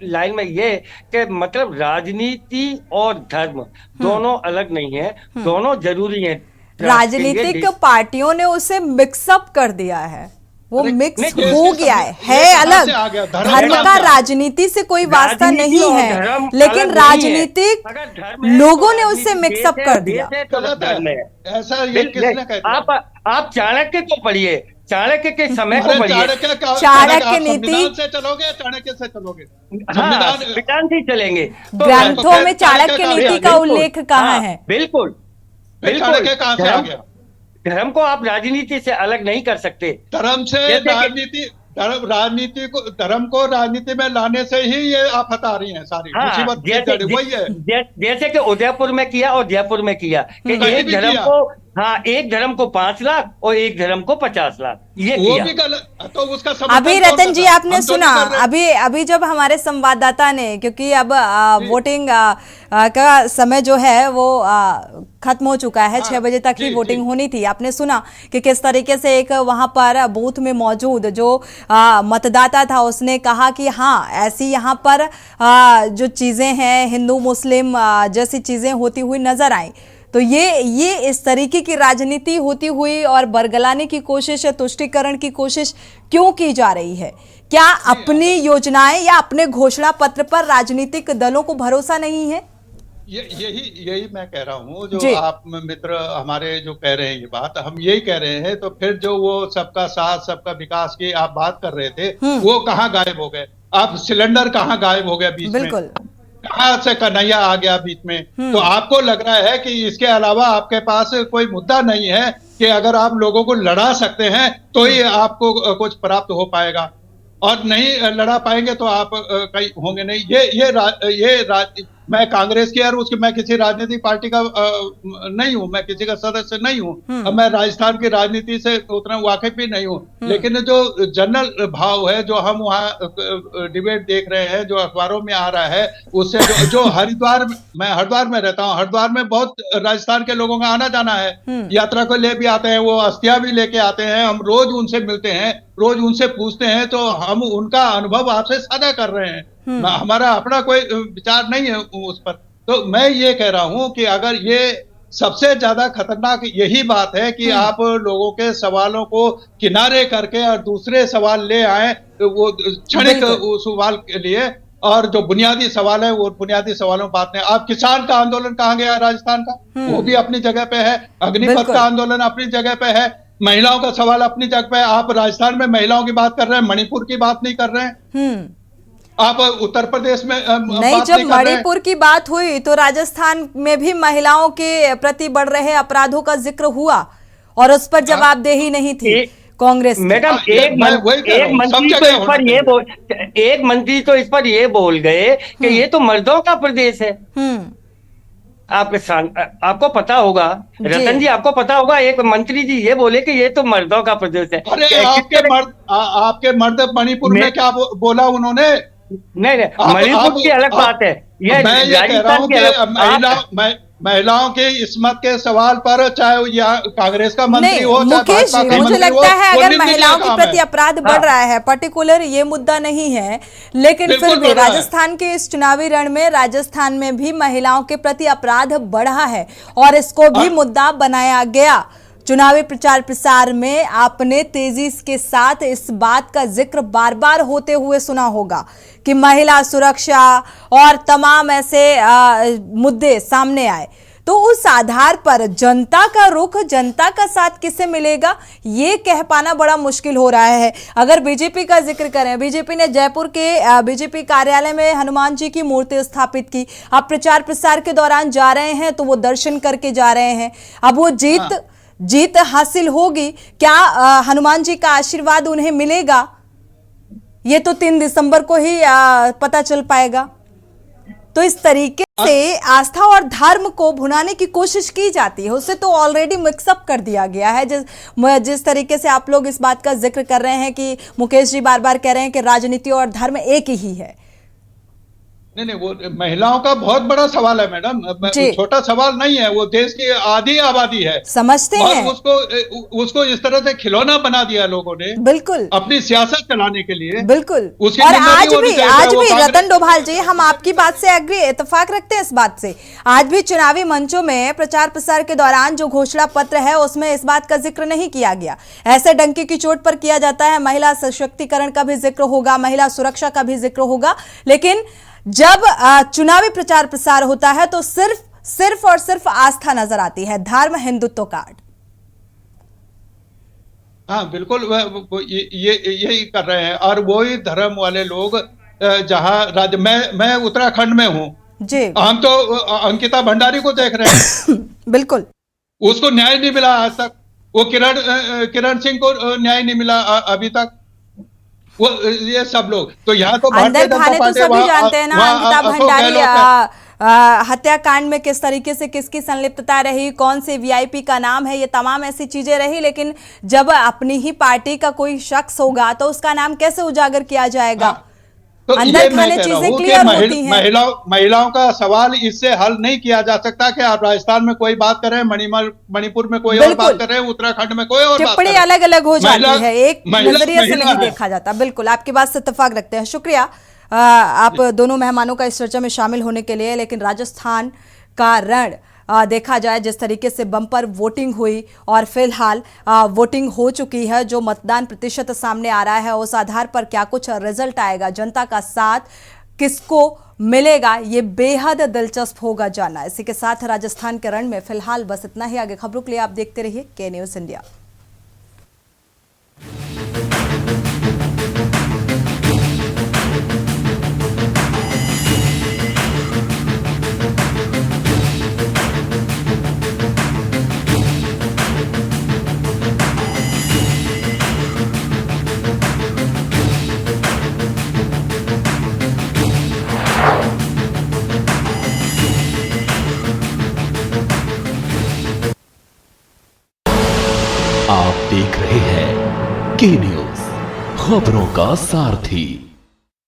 लाइन में ये कि मतलब राजनीति और धर्म दोनों अलग नहीं है, दोनों जरूरी हैं। राजनीतिक पार्टियों ने उसे मिक्सअप कर दिया है, वो अरे, मिक्स नहीं, हो ये गया ये है कहाँ अलग। से आ गया? धर्म कहाँ का से? राजनीति से कोई वास्ता राजनीति नहीं और है, धर्म लेकिन अलग नहीं है। राजनीतिक अगर धर्म है लोगों तो ने उससे राजनीति मिक्सअप देश है, कर दिया। देश है तो गलत धर्म है। है, ऐसा ये किसने कह दिया? आप चाणक्य को पढ़िए, चाणक्य के समय को अरे पढ़िए। चाणक्य आप नीति- संविधान से चलोगे या चाणक्य से चलोगे? हाँ, संविधान से ही चलेंगे तो ग्रंथों में चाणक्य चाणक्य नीति का बिल्कुल, उल्लेख कहाँ हाँ, है? बिल्कुल चाणक्य कहाँ से आ गया? धर्म को आप राजनीति से अलग नहीं कर सकते। धर्म से जैसे कि- राजनीति, धर्म को राजनीति में लाने से ही ये आफत आ रही है, सारी मुसीबत की जड़ वही है। जैसे कि उदयपुर में किया और जयपुर में किया कि कहीं एक भी धर्म किया। को, हाँ, एक धर्म को 5 लाख और एक धर्म को 50 लाख, ये वो किया। भी गलत, तो उसका समर्थन अभी कौन रतन जी करता है? आपने हम तो सुना, नहीं कर रहे। अभी जब हमारे संवाददाता ने, क्योंकि अब वोटिंग का समय जो है वो खत्म हो चुका है, 6 बजे तक ही जी, वोटिंग जी। होनी थी। आपने सुना कि किस तरीके से एक वहां पर बूथ में मौजूद जो मतदाता था उसने कहा कि हाँ, ऐसी यहाँ पर जो चीजें हैं हिंदू मुस्लिम जैसी चीजें होती हुई नजर आई। तो ये इस तरीके की राजनीति होती हुई और बरगलाने की कोशिश, तुष्टीकरण की कोशिश क्यों की जा रही है? क्या अपनी योजनाएं या अपने घोषणा पत्र पर राजनीतिक दलों को भरोसा नहीं है? यही मैं कह रहा हूँ, जो जी। आप मित्र हमारे जो कह रहे हैं ये बात, हम यही कह रहे हैं। तो फिर जो वो सबका साथ सबका विकास की आप बात कर रहे थे, वो कहाँ गायब हो गए? आप सिलेंडर कहाँ गायब हो गया बीच में? बिल्कुल। कहाँ से कन्हैया आ गया बीच में? तो आपको लग रहा है कि इसके अलावा आपके पास कोई मुद्दा नहीं है कि अगर आप लोगों को लड़ा सकते हैं तो ही आपको कुछ प्राप्त हो पाएगा, और नहीं लड़ा पाएंगे तो आप कहीं होंगे नहीं। मैं कांग्रेस की और उसकी, मैं किसी राजनीतिक पार्टी का नहीं हूं, मैं किसी का सदस्य नहीं हूं, और मैं राजस्थान की राजनीति से उतना वाकिफ भी नहीं हूं। लेकिन जो जनरल भाव है, जो हम वहाँ डिबेट देख रहे हैं, जो अखबारों में आ रहा है, उससे जो हरिद्वार, मैं हरिद्वार में रहता हूँ, हरिद्वार में बहुत राजस्थान के लोगों का आना जाना है, यात्रा को ले भी आते हैं, वो अस्थियां भी लेके आते हैं, हम रोज उनसे मिलते हैं, रोज उनसे पूछते हैं, तो हम उनका अनुभव आपसे साझा कर रहे हैं। हमारा अपना कोई विचार नहीं है उस पर। तो मैं ये कह रहा हूं कि अगर ये सबसे ज्यादा खतरनाक यही बात है कि आप लोगों के सवालों को किनारे करके और दूसरे सवाल ले आए, वो क्षणिक सवाल के लिए, और जो बुनियादी सवाल है वो बुनियादी सवालों पर बात नहीं। आप किसान का आंदोलन कहाँ गया राजस्थान का? वो भी अपनी जगह पे है। अग्निपथ का आंदोलन अपनी जगह पे है। महिलाओं का सवाल अपनी जगह पे है। आप राजस्थान में महिलाओं की बात कर रहे हैं, मणिपुर की बात नहीं कर रहे हैं। आप उत्तर प्रदेश में नहीं, जब मणिपुर की बात हुई तो राजस्थान में भी महिलाओं के प्रति बढ़ रहे अपराधों का जिक्र हुआ और उस पर जवाबदेही नहीं थी कांग्रेस। मैडम, एक मंत्री तो इस पर ये बोल गए कि ये तो मर्दों का प्रदेश है। आपको पता होगा रतन जी, आपको पता होगा, एक मंत्री जी ये बोले कि ये तो मर्दों का प्रदेश है। अरे आपके मर्द मणिपुर में क्या बोला उन्होंने? नहीं, मणिपुर की अलग बात है, मैं ये कह रहा हूँ कि महिलाओं के इस्मत के सवाल पर, चाहे यहाँ कांग्रेस का मंत्री हो, मुकेश जी, मुझे लगता है अगर महिलाओं के प्रति अपराध बढ़ रहा है, पर्टिकुलर ये मुद्दा नहीं है, लेकिन फिर भी राजस्थान के इस चुनावी रण में राजस्थान में भी महिलाओं के प्रति अपराध बढ़ा है और इसको भी मुद्दा बनाया गया। चुनावी प्रचार प्रसार में आपने तेजी के साथ इस बात का जिक्र बार बार होते हुए सुना होगा कि महिला सुरक्षा और तमाम ऐसे मुद्दे सामने आए। तो उस आधार पर जनता का रुख, जनता का साथ किसे मिलेगा, ये कह पाना बड़ा मुश्किल हो रहा है। अगर बीजेपी का जिक्र करें, बीजेपी ने जयपुर के बीजेपी कार्यालय में हनुमान जी की मूर्ति स्थापित की। आप प्रचार प्रसार के दौरान जा रहे हैं तो वो दर्शन करके जा रहे हैं। अब वो जीत हासिल होगी क्या? हनुमान जी का आशीर्वाद उन्हें मिलेगा? ये तो 3 दिसंबर को ही पता चल पाएगा। तो इस तरीके से आस्था और धर्म को भुनाने की कोशिश की जाती है, उसे तो ऑलरेडी मिक्सअप कर दिया गया है। जिस तरीके से आप लोग इस बात का जिक्र कर रहे हैं कि मुकेश जी बार बार कह रहे हैं कि राजनीति और धर्म एक ही है, नहीं, वो महिलाओं का बहुत बड़ा सवाल है मैडम, जी। छोटा सवाल नहीं है। वो देश की आधी आबादी है, समझते और हैं। उसको इस तरह से खिलौना बना दिया लोगों ने बिल्कुल अपनी सियासत चलाने के लिए। बिल्कुल। उसकी और जिम्मेदारी होनी चाहिए, आज वो भी कांग्रेस- रतन डोभाल जी, हम आपकी बात से इत्तेफाक रखते हैं इस बात से। आज भी चुनावी मंचों में प्रचार प्रसार के दौरान जो घोषणा पत्र है उसमें इस बात का जिक्र नहीं किया गया। ऐसे डंके की चोट पर किया जाता है, महिला सशक्तिकरण का भी जिक्र होगा, महिला सुरक्षा का भी जिक्र होगा, लेकिन जब चुनावी प्रचार प्रसार होता है तो सिर्फ और सिर्फ आस्था नजर आती है, धर्म हिंदुत्व कार्ड। हाँ बिल्कुल, यही कर रहे हैं। और वही धर्म वाले लोग जहाँ राज्य, मैं उत्तराखंड में हूँ जी। हम तो अंकिता भंडारी को देख रहे हैं। बिल्कुल। उसको न्याय नहीं मिला आज तक। वो किरण सिंह को न्याय नहीं मिला अभी तक। वो ये सब लोग तो यहाँ तो अंदर खाने तो सभी जानते हैं ना, अंकिता भंडारी हत्याकांड में किस तरीके से किसकी संलिप्तता रही, कौन से वीआईपी का नाम है, ये तमाम ऐसी चीजें रही। लेकिन जब अपनी ही पार्टी का कोई शख्स होगा तो उसका नाम कैसे उजागर किया जाएगा? तो अंदर खाने चीजें क्लियर होती हैं। महिलाओं का सवाल इससे हल नहीं किया जा सकता कि आप राजस्थान में कोई बात करें, मणिपुर में कोई और बात करें, उत्तराखंड में कोई और बात टिप्पणी करें। अलग अलग हो जाती है, एक नजरिए से नहीं है। देखा जाता। बिल्कुल, आपकी बात से इत्तेफाक रखते हैं। शुक्रिया आप दोनों मेहमानों का इस चर्चा में शामिल होने के लिए। लेकिन राजस्थान का रण देखा जाए, जिस तरीके से बम्पर वोटिंग हुई और फिलहाल वोटिंग हो चुकी है, जो मतदान प्रतिशत सामने आ रहा है उस आधार पर क्या कुछ रिजल्ट आएगा, जनता का साथ किसको मिलेगा, ये बेहद दिलचस्प होगा जानना। इसी के साथ राजस्थान के रण में फिलहाल बस इतना ही। आगे खबरों के लिए आप देखते रहिए के न्यूज़ इंडिया। आप देख रहे हैं के न्यूज़, खबरों का सारथी।